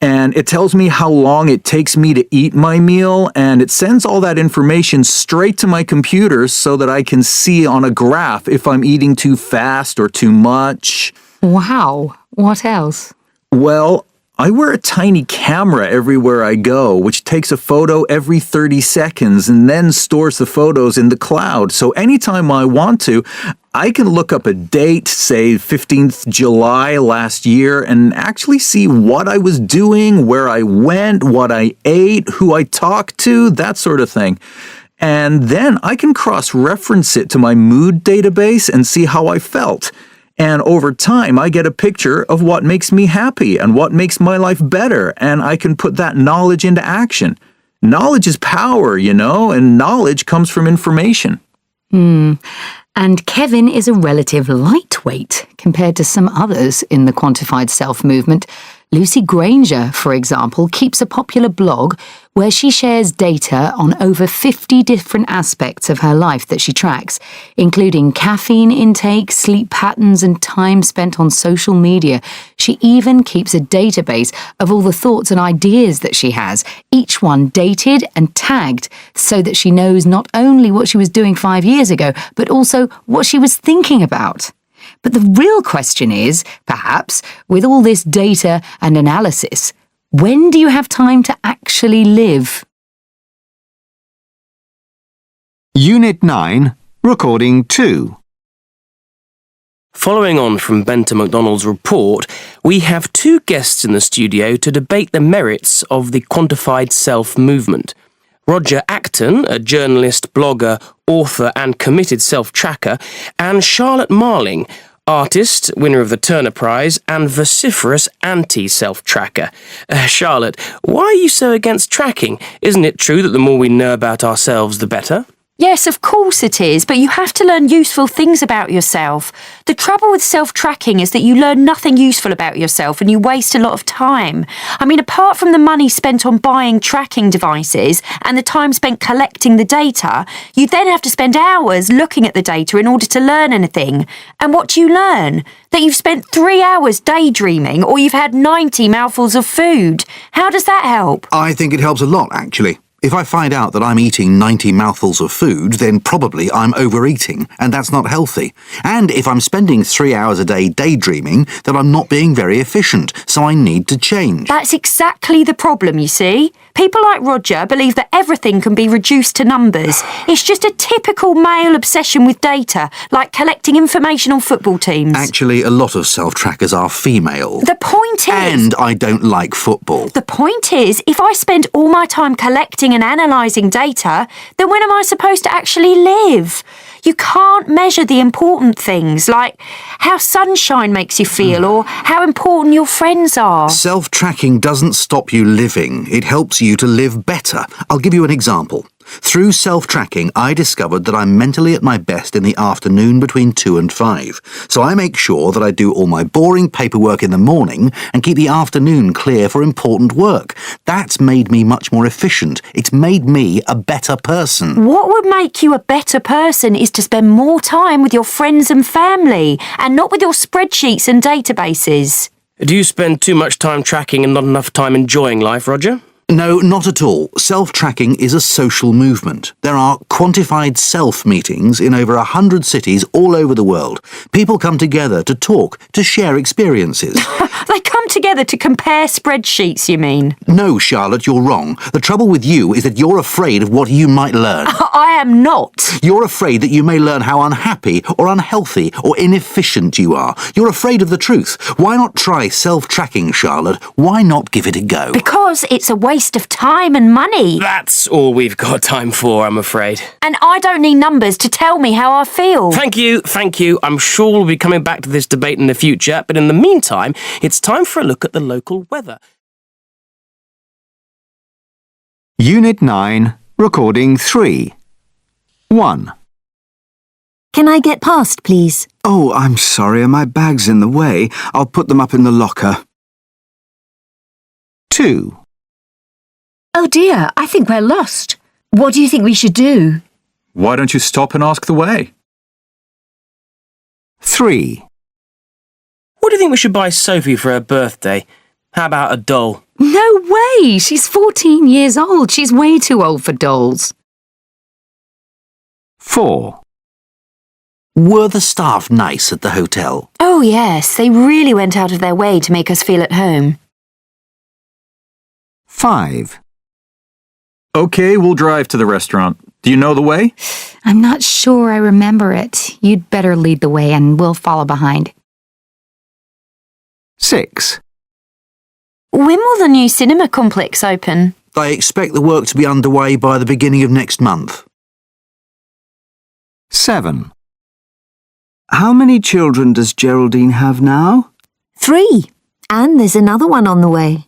K: And it tells me how long it takes me to eat my meal, and it sends all that information straight to my computer so that I can see on a graph if I'm eating too fast or too much.
F: Wow. What else?
K: Well, I wear a tiny camera everywhere I go, which takes a photo every 30 seconds and then stores the photos in the cloud. So anytime I want to, I can look up a date, say 15th July last year, and actually see what I was doing, where I went, what I ate, who I talked to, that sort of thing. And then I can cross-reference it to my mood database and see how I felt. And over time, I get a picture of what makes me happy and what makes my life better, and I can put that knowledge into action. Knowledge is power, you know, and knowledge comes from information.
F: And Kevin is a relative lightweight compared to some others in the quantified self movement. Lucy Granger, for example, keeps a popular blog where she shares data on over 50 different aspects of her life that she tracks, including caffeine intake, sleep patterns, and time spent on social media. She even keeps a database of all the thoughts and ideas that she has, each one dated and tagged so that she knows not only what she was doing 5 years ago, but also what she was thinking about. But the real question is, perhaps, with all this data and analysis, when do you have time to actually live?
A: Unit 9, Recording 2.
I: Following on from Benta MacDonald's report, we have two guests in the studio to debate the merits of the quantified self movement. Roger Acton, a journalist, blogger, author and committed self-tracker, and Charlotte Marling, artist, winner of the Turner Prize, and vociferous anti-self-tracker. Charlotte, why are you so against tracking? Isn't it true that the more we know about ourselves, the better?
T: Yes, of course it is, but you have to learn useful things about yourself. The trouble with self-tracking is that you learn nothing useful about yourself and you waste a lot of time. I mean, apart from the money spent on buying tracking devices and the time spent collecting the data, you then have to spend hours looking at the data in order to learn anything. And what do you learn? That you've spent 3 hours daydreaming or you've had 90 mouthfuls of food. How does that help?
M: I think it helps a lot, actually. If I find out that I'm eating 90 mouthfuls of food, then probably I'm overeating, and that's not healthy. And if I'm spending 3 hours a day daydreaming, then I'm not being very efficient, so I need to change.
T: That's exactly the problem, you see. People like Roger believe that everything can be reduced to numbers. It's just a typical male obsession with data, like collecting information on football teams.
M: Actually, a lot of self-trackers are female.
T: The point is...
M: And I don't like football.
T: The point is, if I spend all my time collecting and analysing data, then when am I supposed to actually live? You can't measure the important things, like how sunshine makes you feel or how important your friends are.
M: Self-tracking doesn't stop you living. It helps you to live better. I'll give you an example. Through self-tracking, I discovered that I'm mentally at my best in the afternoon between 2 and 5. So I make sure that I do all my boring paperwork in the morning and keep the afternoon clear for important work. That's made me much more efficient. It's made me a better person.
T: What would make you a better person is to spend more time with your friends and family and not with your spreadsheets and databases.
I: Do you spend too much time tracking and not enough time enjoying life, Roger?
M: No, not at all. Self-tracking is a social movement. There are quantified self meetings in over 100 cities all over the world. People come together to talk, to share experiences.
T: They come together to compare spreadsheets, you mean?
M: No, Charlotte, you're wrong. The trouble with you is that you're afraid of what you might learn.
T: I am not.
M: You're afraid that you may learn how unhappy or unhealthy or inefficient you are. You're afraid of the truth. Why not try self-tracking, Charlotte? Why not give it a go?
T: Because it's a waste of time and money.
I: That's all we've got time for, I'm afraid.
T: And I don't need numbers to tell me how I feel.
I: Thank you. I'm sure we'll be coming back to this debate in the future, but in the meantime, it's time for a look at the local weather.
A: Unit 9, Recording 3. 1.
O: Can I get past, please?
M: Oh, I'm sorry, are my bags in the way? I'll put them up in the locker.
A: 2.
N: Oh dear, I think we're lost. What do you think we should do?
K: Why don't you stop and ask the way?
A: 3.
I: What do you think we should buy Sophie for her birthday? How about a doll?
F: No way! She's 14 years old. She's way too old for dolls.
A: 4.
M: Were the staff nice at the hotel?
T: Oh yes, they really went out of their way to make us feel at home.
A: 5.
K: Okay, we'll drive to the restaurant. Do you know the way?
F: I'm not sure I remember it. You'd better lead the way and we'll follow behind.
A: 6.
T: When will the new cinema complex open?
M: They expect the work to be underway by the beginning of next month.
A: 7.
M: How many children does Geraldine have now?
O: 3. And there's another one on the way.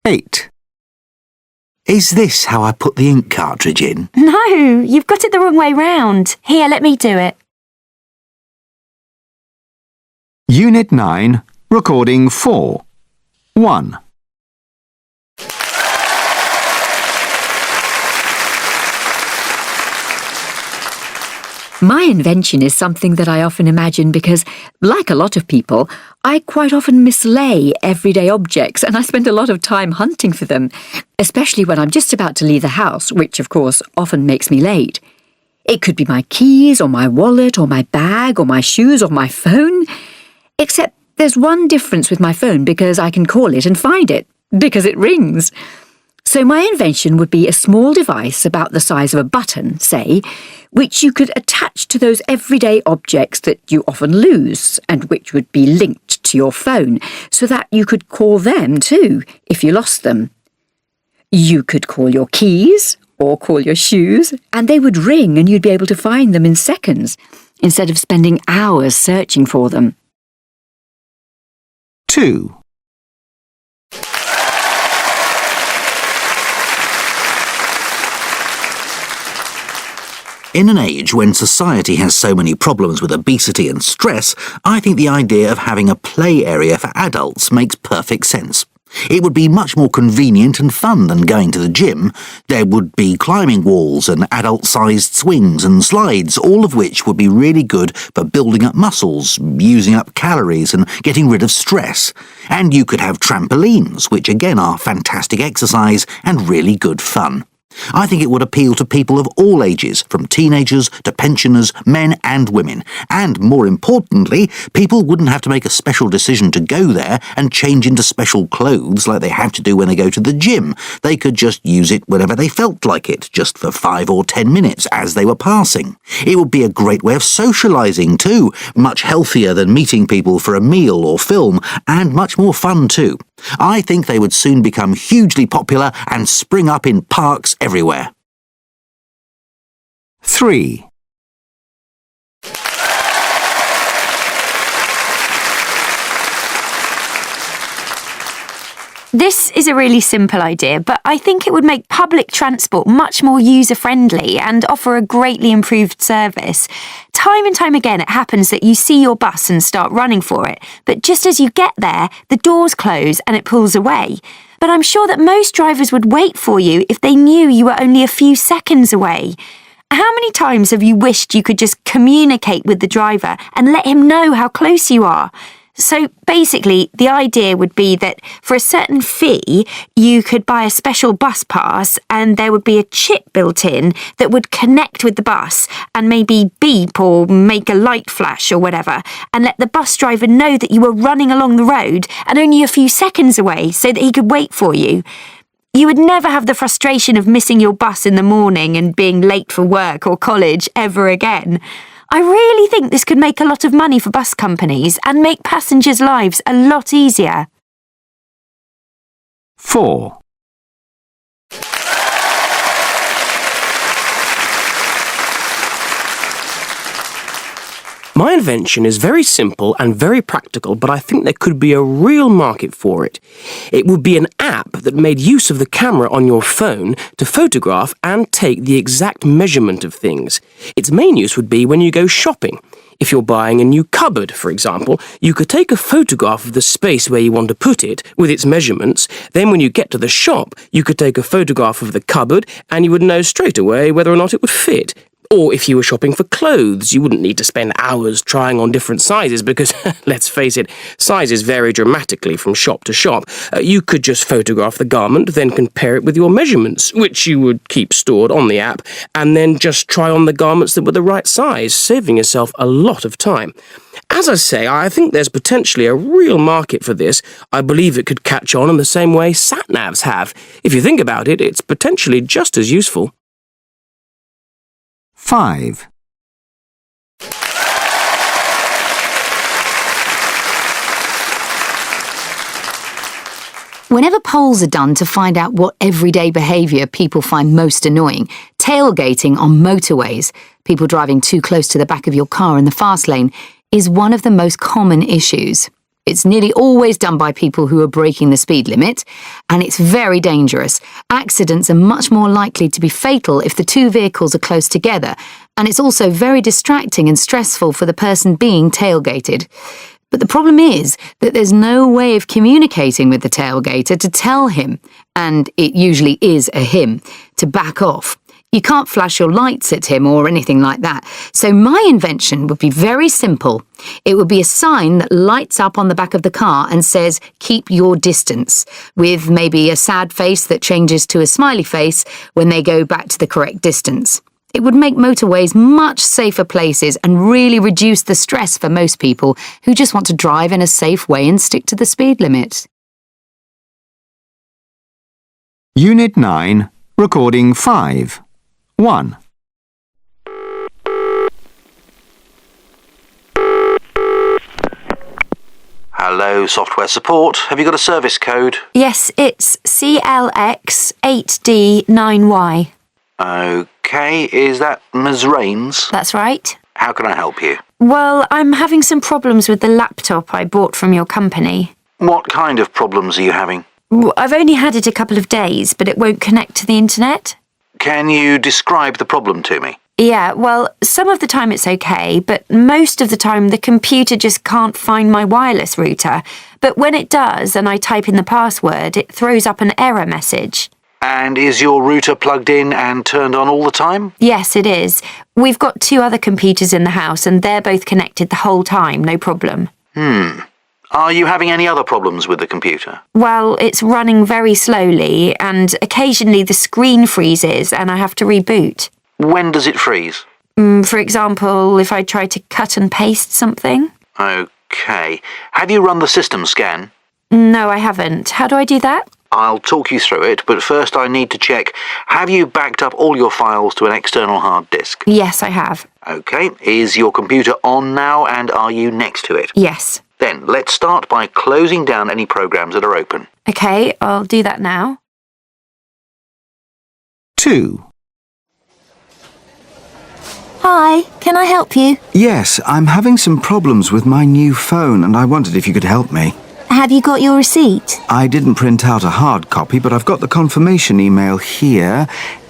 A: 8.
M: Is this how I put the ink cartridge in?
T: No, you've got it the wrong way round. Here, let me do it.
A: Unit 9, Recording 4. 1.
N: My invention is something that I often imagine because, like a lot of people, I quite often mislay everyday objects and I spend a lot of time hunting for them, especially when I'm just about to leave the house, which of course often makes me late. It could be my keys or my wallet or my bag or my shoes or my phone. Except there's one difference with my phone because I can call it and find it, because it rings. So my invention would be a small device about the size of a button, say, which you could attach to those everyday objects that you often lose and which would be linked to your phone so that you could call them too if you lost them. You could call your keys or call your shoes and they would ring and you'd be able to find them in seconds instead of spending hours searching for them.
A: 2.
M: In an age when society has so many problems with obesity and stress, I think the idea of having a play area for adults makes perfect sense. It would be much more convenient and fun than going to the gym. There would be climbing walls and adult-sized swings and slides, all of which would be really good for building up muscles, using up calories and getting rid of stress. And you could have trampolines, which again are fantastic exercise and really good fun. I think it would appeal to people of all ages, from teenagers to pensioners, men and women. And more importantly, people wouldn't have to make a special decision to go there and change into special clothes like they have to do when they go to the gym. They could just use it whenever they felt like it, just for 5 or 10 minutes as they were passing. It would be a great way of socialising too, much healthier than meeting people for a meal or film, and much more fun too. I think they would soon become hugely popular and spring up in parks everywhere.
A: 3.
T: This is a really simple idea, but I think it would make public transport much more user-friendly and offer a greatly improved service. Time and time again it happens that you see your bus and start running for it, but just as you get there, the doors close and it pulls away. But I'm sure that most drivers would wait for you if they knew you were only a few seconds away. How many times have you wished you could just communicate with the driver and let him know how close you are? So basically, the idea would be that for a certain fee, you could buy a special bus pass and there would be a chip built in that would connect with the bus and maybe beep or make a light flash or whatever and let the bus driver know that you were running along the road and only a few seconds away so that he could wait for you. You would never have the frustration of missing your bus in the morning and being late for work or college ever again. I really think this could make a lot of money for bus companies and make passengers' lives a lot easier.
A: 4.
I: My invention is very simple and very practical, but I think there could be a real market for it. It would be an app that made use of the camera on your phone to photograph and take the exact measurement of things. Its main use would be when you go shopping. If you're buying a new cupboard, for example, you could take a photograph of the space where you want to put it with its measurements. Then when you get to the shop, you could take a photograph of the cupboard and you would know straight away whether or not it would fit. Or if you were shopping for clothes, you wouldn't need to spend hours trying on different sizes because, let's face it, sizes vary dramatically from shop to shop. You could just photograph the garment, then compare it with your measurements, which you would keep stored on the app, and then just try on the garments that were the right size, saving yourself a lot of time. As I say, I think there's potentially a real market for this. I believe it could catch on in the same way sat-navs have. If you think about it, it's potentially just as useful.
A: 5.
F: Whenever polls are done to find out what everyday behaviour people find most annoying, tailgating on motorways, people driving too close to the back of your car in the fast lane, is one of the most common issues. It's nearly always done by people who are breaking the speed limit, and it's very dangerous. Accidents are much more likely to be fatal if the two vehicles are close together, and it's also very distracting and stressful for the person being tailgated. But the problem is that there's no way of communicating with the tailgater to tell him, and it usually is a him, to back off. You can't flash your lights at him or anything like that. So my invention would be very simple. It would be a sign that lights up on the back of the car and says, "Keep your distance," with maybe a sad face that changes to a smiley face when they go back to the correct distance. It would make motorways much safer places and really reduce the stress for most people who just want to drive in a safe way and stick to the speed limit.
A: Unit 9, Recording 5. 1.
M: Hello, software support. Have you got a service code?
T: Yes, it's CLX8D9Y.
M: Okay, is that Ms. Rains?
T: That's right.
M: How can I help you?
T: Well, I'm having some problems with the laptop I bought from your company.
M: What kind of problems are you having?
T: I've only had it a couple of days, but it won't connect to the internet.
M: Can you describe the problem to me?
T: Yeah, well, some of the time it's okay, but most of the time the computer just can't find my wireless router. But when it does and I type in the password, it throws up an error message.
M: And is your router plugged in and turned on all the time?
T: Yes, it is. We've got 2 other computers in the house and they're both connected the whole time, no problem.
M: Are you having any other problems with the computer?
T: Well, it's running very slowly and occasionally the screen freezes and I have to reboot.
M: When does it freeze?
T: For example, if I try to cut and paste something.
M: Okay. Have you run the system scan?
T: No, I haven't. How do I do that?
M: I'll talk you through it, but first I need to check, have you backed up all your files to an external hard disk?
T: Yes, I have.
M: Okay. Is your computer on now and are you next to it?
T: Yes.
M: Then let's start by closing down any programs that are open.
T: Okay, I'll do that now.
A: 2.
O: Hi, can I help you?
C: Yes, I'm having some problems with my new phone and I wondered if you could help me.
O: Have you got your receipt?
C: I didn't print out a hard copy, but I've got the confirmation email here.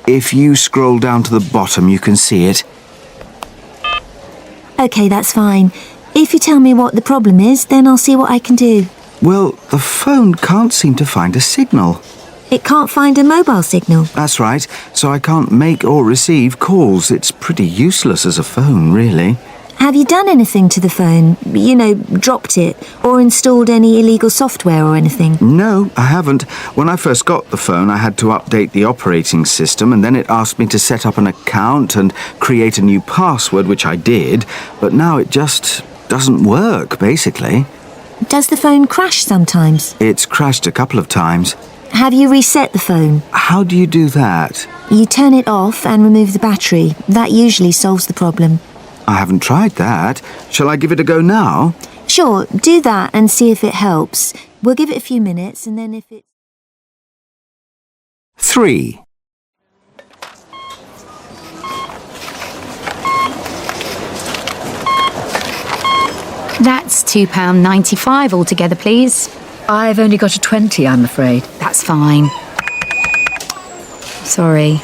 C: If you scroll down to the bottom, you can see it.
O: Okay, that's fine. If you tell me what the problem is, then I'll see what I can do.
C: Well, the phone can't seem to find a signal.
O: It can't find a mobile signal.
C: That's right, so I can't make or receive calls. It's pretty useless as a phone, really.
O: Have you done anything to the phone? You know, dropped it or installed any illegal software or anything?
C: No, I haven't. When I first got the phone, I had to update the operating system and then it asked me to set up an account and create a new password, which I did, but now it just doesn't work, basically.
O: Does the phone crash sometimes?
C: It's crashed a couple of times.
O: Have you reset the phone?
C: How do you do that?
O: You turn it off and remove the battery. That usually solves the problem.
C: I haven't tried that. Shall I give it a go now?
O: Sure, do that and see if it helps. We'll give it a few minutes and then if it...
A: 3.
F: That's £2.95 altogether, please.
N: I've only got a 20, I'm afraid.
F: That's fine. Sorry.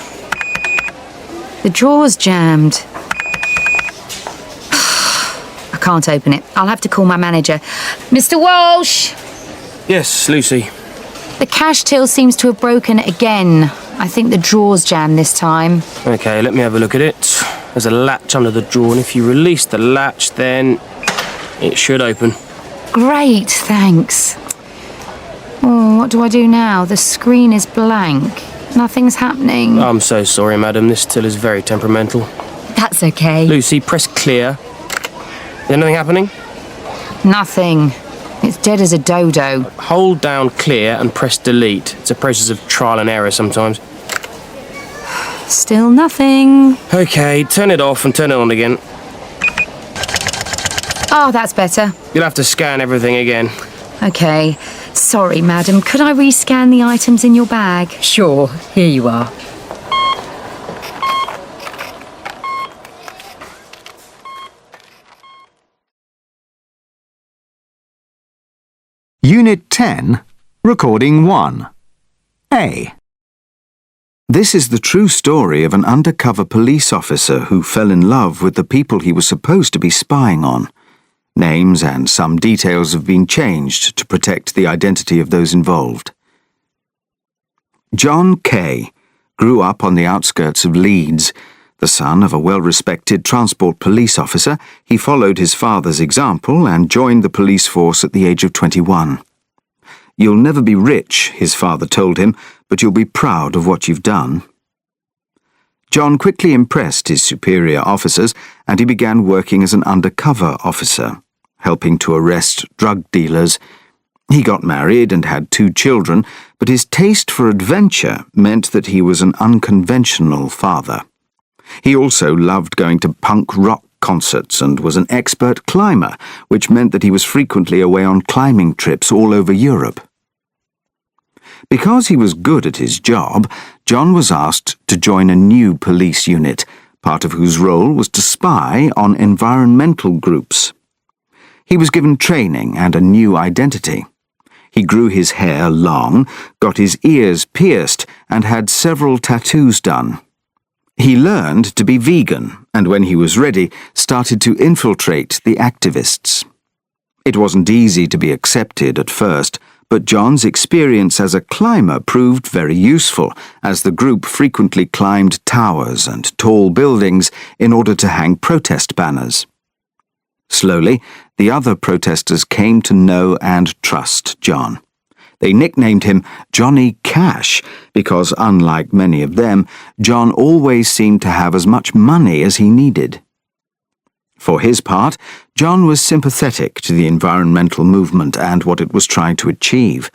F: The drawer's jammed. I can't open it. I'll have to call my manager. Mr. Walsh!
I: Yes, Lucy.
F: The cash till seems to have broken again. I think the drawer's jammed this time.
I: Okay, let me have a look at it. There's a latch under the drawer, and if you release the latch, then it should open.
F: Great, thanks. Oh, what do I do now? The screen is blank. Nothing's happening.
I: I'm so sorry, madam. This till is very temperamental.
N: That's okay.
I: Lucy, press clear. Is anything happening?
F: Nothing. It's dead as a dodo.
I: Hold down clear and press delete. It's a process of trial and error sometimes.
F: Still nothing.
I: Okay, turn it off and turn it on again.
F: Oh, that's better.
I: You'll have to scan everything again.
F: Okay. Sorry, madam. Could I rescan the items in your bag?
N: Sure, here you are.
A: Unit 10, Recording 1. A.
C: This is the true story of an undercover police officer who fell in love with the people he was supposed to be spying on. Names and some details have been changed to protect the identity of those involved. John Kay grew up on the outskirts of Leeds. The son of a well-respected transport police officer, he followed his father's example and joined the police force at the age of 21. "You'll never be rich," his father told him, "but you'll be proud of what you've done."
A: John quickly impressed his superior officers, and he began working as an undercover officer, helping to arrest drug dealers. He got married and had 2 children, but his taste for adventure meant that he was an unconventional father. He also loved going to punk rock concerts and was an expert climber, which meant that he was frequently away on climbing trips all over Europe. Because he was good at his job, John was asked to join a new police unit, part of whose role was to spy on environmental groups. He was given training and a new identity. He grew his hair long, got his ears pierced, and had several tattoos done. He learned to be vegan, and when he was ready, started to infiltrate the activists. It wasn't easy to be accepted at first, but John's experience as a climber proved very useful, as the group frequently climbed towers and tall buildings in order to hang protest banners. Slowly, the other protesters came to know and trust John. They nicknamed him Johnny Cash because, unlike many of them, John always seemed to have as much money as he needed. For his part, John was sympathetic to the environmental movement and what it was trying to achieve.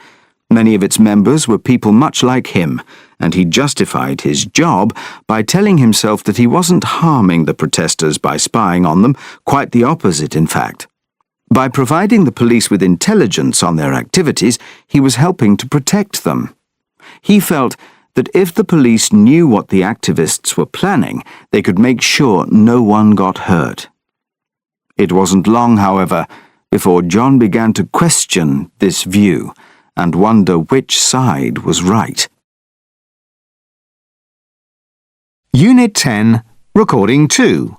A: Many of its members were people much like him, and he justified his job by telling himself that he wasn't harming the protesters by spying on them, quite the opposite, in fact. By providing the police with intelligence on their activities, he was helping to protect them. He felt that if the police knew what the activists were planning, they could make sure no one got hurt. It wasn't long, however, before John began to question this view and wonder which side was right. Unit 10, Recording 2.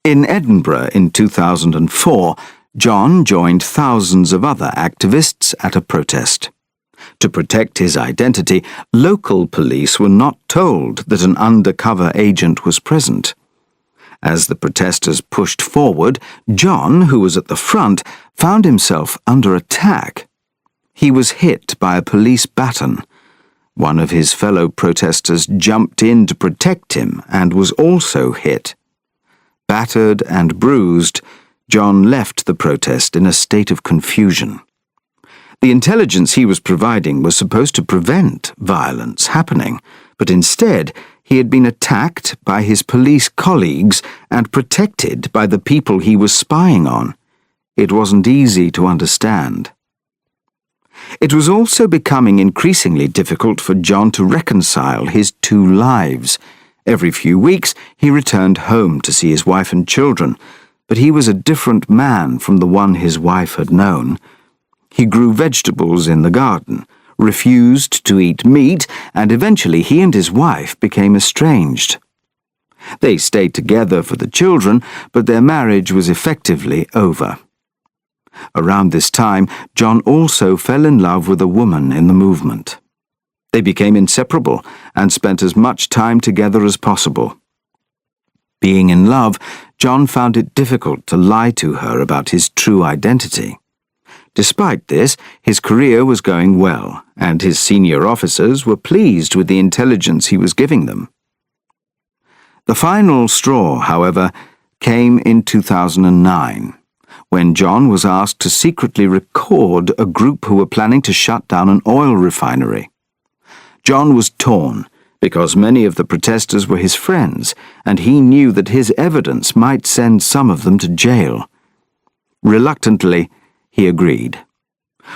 A: In Edinburgh in 2004, John joined thousands of other activists at a protest. To protect his identity, local police were not told that an undercover agent was present. As the protesters pushed forward, John, who was at the front, found himself under attack. He was hit by a police baton. One of his fellow protesters jumped in to protect him and was also hit. Battered and bruised, John left the protest in a state of confusion. The intelligence he was providing was supposed to prevent violence happening, but instead he had been attacked by his police colleagues and protected by the people he was spying on. It wasn't easy to understand. It was also becoming increasingly difficult for John to reconcile his 2 lives. Every few weeks he returned home to see his wife and children, but he was a different man from the one his wife had known. He grew vegetables in the garden, refused to eat meat, and eventually he and his wife became estranged. They stayed together for the children, but their marriage was effectively over. Around this time, John also fell in love with a woman in the movement. They became inseparable and spent as much time together as possible. Being in love, John found it difficult to lie to her about his true identity. Despite this, his career was going well, and his senior officers were pleased with the intelligence he was giving them. The final straw, however, came in 2009, when John was asked to secretly record a group who were planning to shut down an oil refinery. John was torn, because many of the protesters were his friends, and he knew that his evidence might send some of them to jail. Reluctantly, he agreed.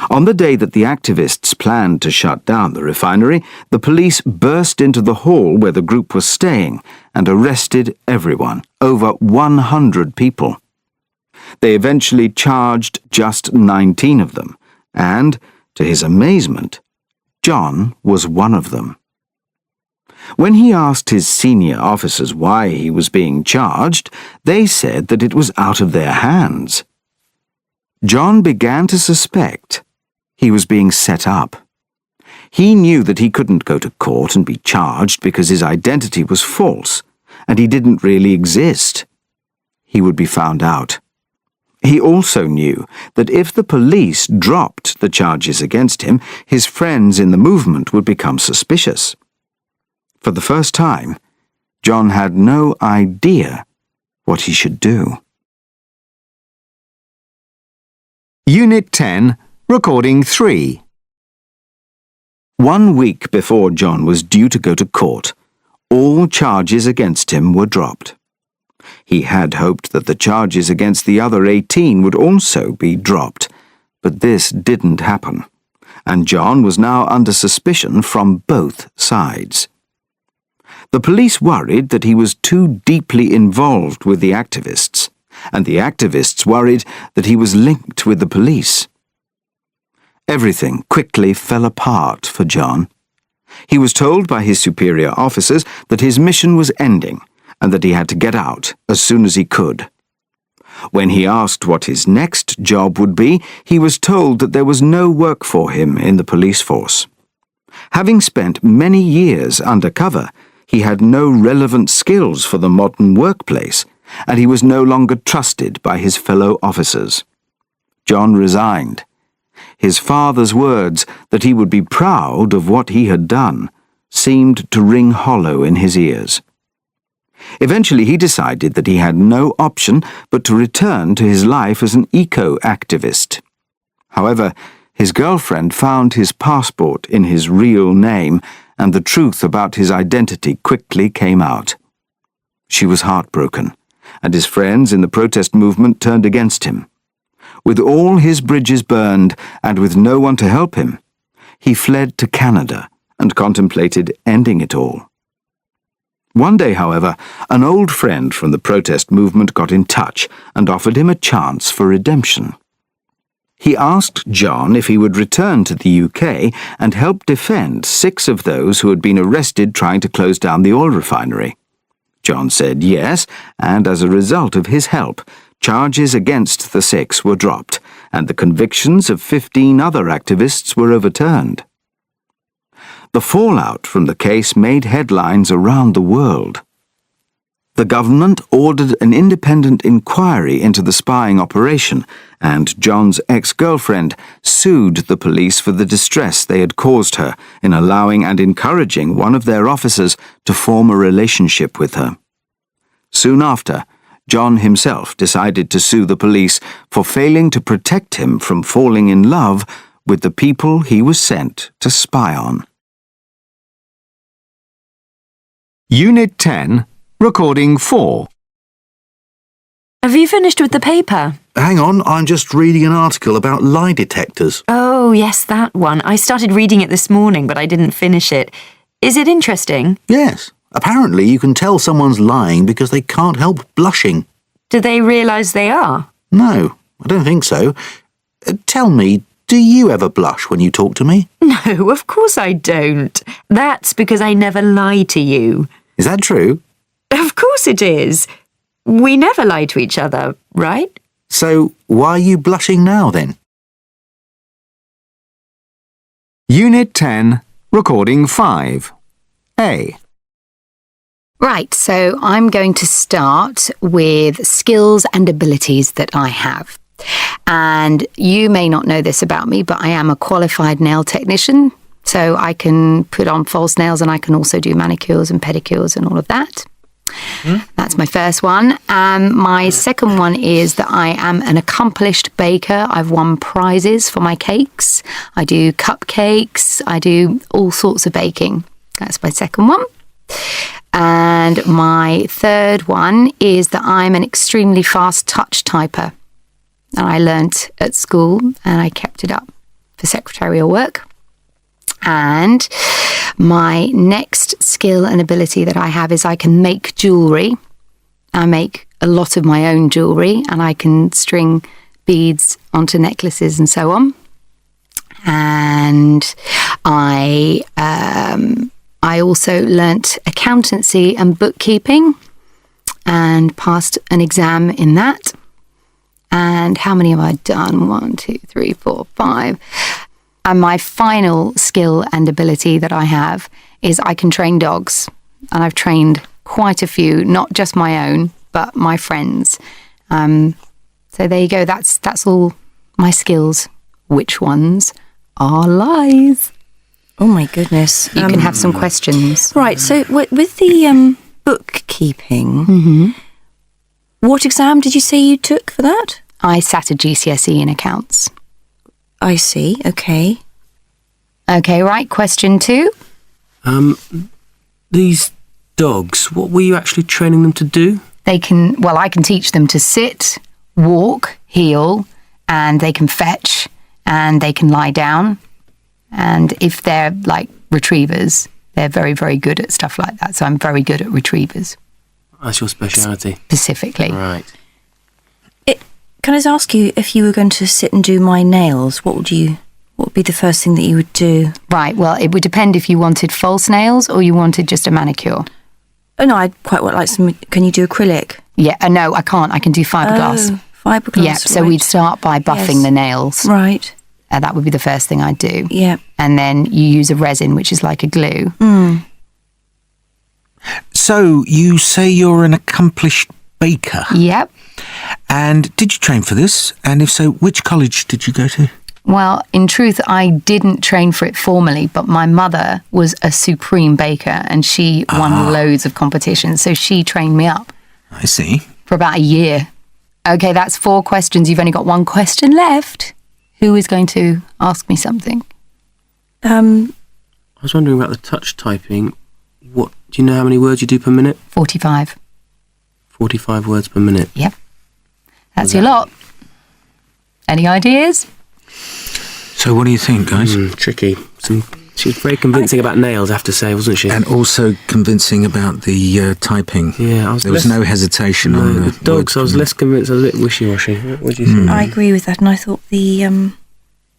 A: On the day that the activists planned to shut down the refinery, the police burst into the hall where the group was staying and arrested everyone, over 100 people. They eventually charged just 19 of them, and, to his amazement, John was one of them. When he asked his senior officers why he was being charged, they said that it was out of their hands. John began to suspect he was being set up. He knew that he couldn't go to court and be charged because his identity was false, and he didn't really exist. He would be found out. He also knew that if the police dropped the charges against him, his friends in the movement would become suspicious. For the first time, John had no idea what he should do. Unit 10, Recording 3. 1 week before John was due to go to court, all charges against him were dropped. He had hoped that the charges against the other 18 would also be dropped, but this didn't happen, and John was now under suspicion from both sides. The police worried that he was too deeply involved with the activists, and the activists worried that he was linked with the police. Everything quickly fell apart for John. He was told by his superior officers that his mission was ending and that he had to get out as soon as he could. When he asked what his next job would be, he was told that there was no work for him in the police force. Having spent many years undercover, he had no relevant skills for the modern workplace, and he was no longer trusted by his fellow officers. John resigned. His father's words that he would be proud of what he had done seemed to ring hollow in his ears. Eventually he decided that he had no option but to return to his life as an eco-activist. However, his girlfriend found his passport in his real name, and the truth about his identity quickly came out. She was heartbroken, and his friends in the protest movement turned against him. With all his bridges burned and with no one to help him, he fled to Canada and contemplated ending it all. One day, however, an old friend from the protest movement got in touch and offered him a chance for redemption. He asked John if he would return to the UK and help defend 6 of those who had been arrested trying to close down the oil refinery. John said yes, and as a result of his help, charges against the 6 were dropped, and the convictions of 15 other activists were overturned. The fallout from the case made headlines around the world. The government ordered an independent inquiry into the spying operation, and John's ex-girlfriend sued the police for the distress they had caused her in allowing and encouraging one of their officers to form a relationship with her. Soon after, John himself decided to sue the police for failing to protect him from falling in love with the people he was sent to spy on. Unit 10, Recording 4.
Q: Have you finished with the paper?
M: Hang on, I'm just reading an article about lie detectors.
Q: Oh, yes, that one. I started reading it this morning, but I didn't finish it. Is it interesting?
M: Yes. Apparently you can tell someone's lying because they can't help blushing.
Q: Do they realise they are?
M: No, I don't think so. Tell me, do you ever blush when you talk to me?
Q: No, of course I don't. That's because I never lie to you.
M: Is that true?
Q: Of course it is. We never lie to each other, right?
M: So why are you blushing now then?
A: Unit 10, Recording 5. A.
F: Right, so I'm going to start with skills and abilities that I have. And you may not know this about me, but I am a qualified nail technician. So I can put on false nails and I can also do manicures and pedicures and all of that. That's my first one. My second one is that I am an accomplished baker. I've won prizes for my cakes. I do cupcakes. I do all sorts of baking. That's my second one. And my third one is that I'm an extremely fast touch typer. And I learnt at school and I kept it up for secretarial work. And my next skill and ability that I have is I can make jewellery. I make a lot of my own jewellery and I can string beads onto necklaces and so on. And I also learnt accountancy and bookkeeping and passed an exam in that. And how many have I done? 1, 2, 3, 4, 5. And my final skill and ability that I have is I can train dogs. And I've trained quite a few, not just my own, but my friends. So there you go. That's all my skills. Which ones are lies?
D: Oh my goodness.
F: You can have some questions.
D: Right, so with the bookkeeping, what exam did you say you took for that?
F: I sat a GCSE in accounts.
D: I see, okay.
F: Okay, right, question 2.
I: These dogs, what were you actually training them to do?
F: I can teach them to sit, walk, heel, and they can fetch, and they can lie down. And if they're like retrievers, they're very, very good at stuff like that. So I'm very good at retrievers.
I: That's your speciality.
F: Specifically.
I: Right.
D: Can I just ask you, if you were going to sit and do my nails, what would be the first thing that you would do?
F: Right, well, it would depend if you wanted false nails or you wanted just a manicure.
D: Oh, no, I'd quite like some. Can you do acrylic?
F: Yeah, no, I can't. I can do fiberglass.
D: Oh, fiberglass.
F: Yeah, so
D: right.
F: we'd start by buffing the nails.
D: Right.
F: That would be the first thing I'd do.
D: Yeah.
F: And then you use a resin, which is like a glue.
E: So you say you're an accomplished baker?
F: Yep.
E: And did you train for this? And if so, which college did you go to?
F: Well, in truth, I didn't train for it formally, but my mother was a supreme baker and she won loads of competitions. So she trained me up.
E: I see.
F: For about a year. Okay, that's 4 questions. You've only got 1 question left. Who is going to ask me something?
I: I was wondering about the touch typing. Do you know how many words you do per minute?
F: 45.
I: 45 words per minute.
F: Yep. That's your lot. Any ideas?
E: So what do you think, guys?
I: Tricky. She was very convincing about nails, I have to say, wasn't she?
E: And also convincing about the typing.
I: Yeah,
E: there was no hesitation on the
I: dogs. I was less convinced. I was a bit wishy-washy. What do you think?
D: I agree with that, and I thought the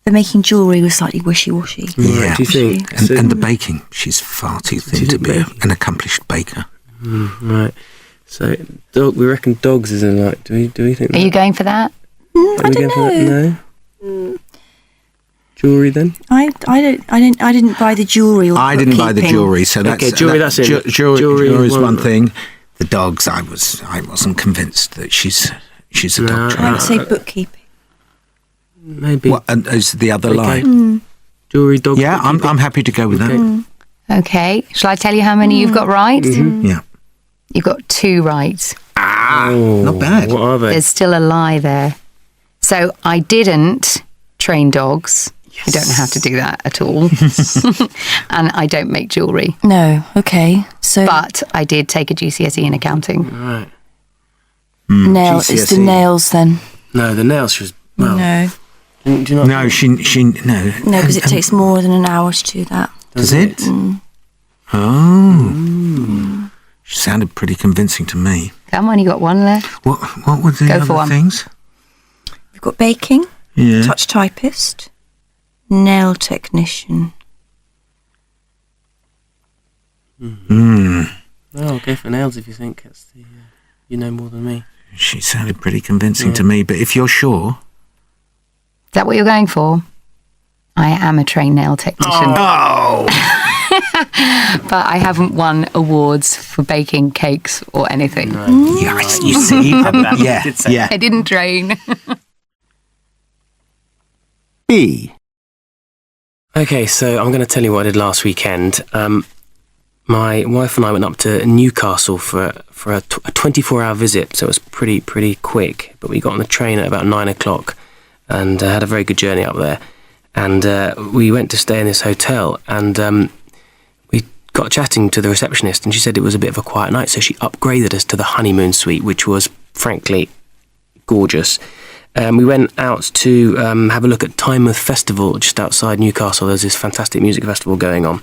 D: making jewellery was slightly wishy-washy.
E: Yeah,
I: do you think?
E: And the baking, she's far too thin to be an accomplished baker.
I: Right. So, we reckon dogs is in like. Do we think?
F: Are you going for that?
D: I don't know.
I: No. Jewellery then?
D: I didn't buy the jewellery.
E: I didn't buy the jewellery, so that's
I: okay. Jewellery, that's it.
E: Jewellery is one thing. The dogs, I wasn't convinced that she's a dog trainer.
D: I would say bookkeeping.
I: Maybe.
E: What is the other line?
I: Jewellery, dog.
E: Yeah, I'm happy to go with that.
F: Okay. Shall I tell you how many you've got right?
E: Yeah.
F: You've got 2 right.
E: Not bad.
I: What are they?
F: There's still a lie there. So I didn't train dogs. I don't know how to do that at all. And I don't make jewellery.
D: No, okay. So,
F: but I did take a GCSE in accounting.
I: Right.
D: It's the nails then.
I: No, the nails. She was. Well,
D: no.
I: Do you not?
E: No, she no.
D: No, because it takes more than an hour to do that.
E: Does it? Oh. She sounded pretty convincing to me.
F: Come on, you got 1 left.
E: What were the other things?
D: We've got baking,
E: Yeah.
D: touch typist, nail technician.
I: Oh, I'll go for nails if you think that's the. You know more than me.
E: She sounded pretty convincing to me, but if you're sure.
F: Is that what you're going for? I am a trained nail technician.
E: Oh!
F: But I haven't won awards for baking cakes or anything.
E: Yeah, you see. Yeah.
F: I didn't train.
A: B.
I: Okay, so I'm going to tell you what I did last weekend. My wife and I went up to Newcastle for a 24-hour visit, so it was pretty quick. But we got on the train at about 9 o'clock and had a very good journey up there. And we went to stay in this hotel, and we got chatting to the receptionist, and she said it was a bit of a quiet night, so she upgraded us to the honeymoon suite, which was frankly gorgeous. We went out to have a look at Tynemouth Festival just outside Newcastle. There's this fantastic music festival going on.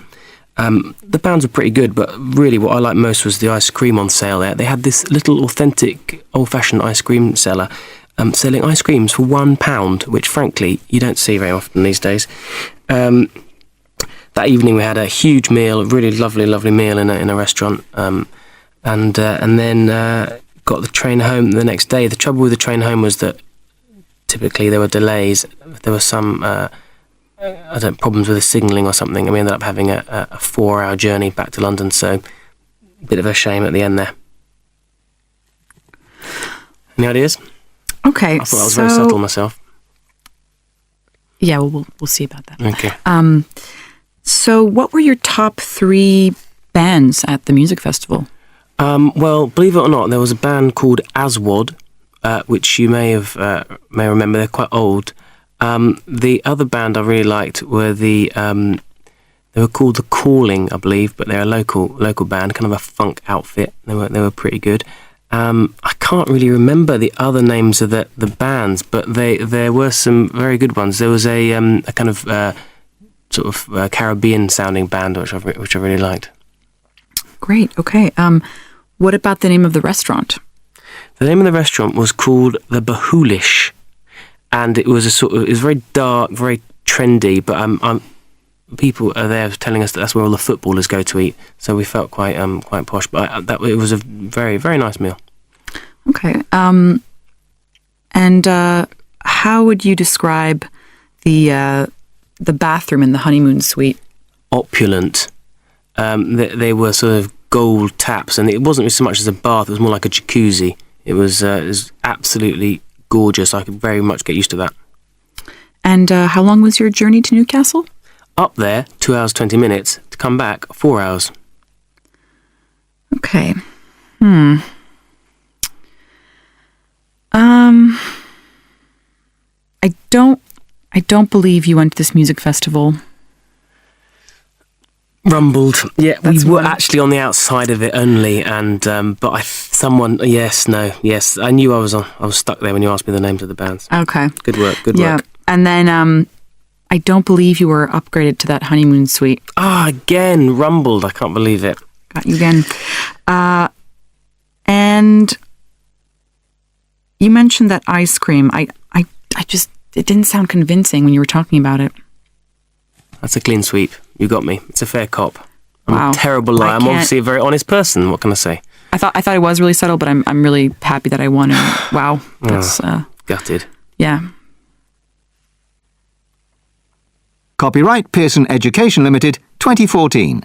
I: The bands were pretty good, but really what I liked most was the ice cream on sale there. They had this little authentic old-fashioned ice cream seller selling ice creams for £1, which frankly you don't see very often these days. That evening we had a huge meal, a really lovely meal in a restaurant, and then got the train home the next day. The trouble with the train home was that typically there were delays. There were some problems with the signalling or something, and we ended up having a 4-hour journey back to London, so a bit of a shame at the end there. Any ideas?
B: Okay,
I: I thought I was very subtle myself.
B: Yeah, well, we'll see about that.
I: Okay.
B: So what were your top 3 bands at the music festival?
I: Well, believe it or not, there was a band called Aswad, which you may remember. They're quite old. The other band I really liked were they were called The Calling, I believe, but they're a local band, kind of a funk outfit. They were pretty good. I can't really remember the other names of the bands, but there were some very good ones. There was a kind of sort of Caribbean sounding band which I really liked.
B: Great. Okay. What about the name of the restaurant?
I: The name of the restaurant was called The Bahulish, and it was it was very dark, very trendy. But people are there telling us that's where all the footballers go to eat. So we felt quite posh. But it was a very, very nice meal.
B: Okay. And how would you describe the bathroom in the honeymoon suite?
I: Opulent. They were sort of gold taps, and it wasn't so much as a bath, it was more like a jacuzzi. It was absolutely gorgeous. I could very much get used to that.
B: And how long was your journey to Newcastle?
I: Up there, 2 hours, 20 minutes. To come back, 4 hours.
B: Okay. I don't believe you went to this music festival.
I: Rumbled. Yeah, we were actually on the outside of it only, and yes, I knew I was stuck there when you asked me the names of the bands.
B: Okay.
I: Good work.
B: And then I don't believe you were upgraded to that honeymoon suite.
I: Again, rumbled. I can't believe it.
B: Got you again. And you mentioned that ice cream. I just, it didn't sound convincing when you were talking about it.
I: That's a clean sweep. You got me. It's a fair cop. I'm a terrible liar. I'm
B: can't-
I: obviously a very honest person. What can I say?
B: I thought it was really subtle, but I'm really happy that I won. And wow, that's
I: Gutted.
B: yeah.
A: Copyright Pearson Education Limited, 2014.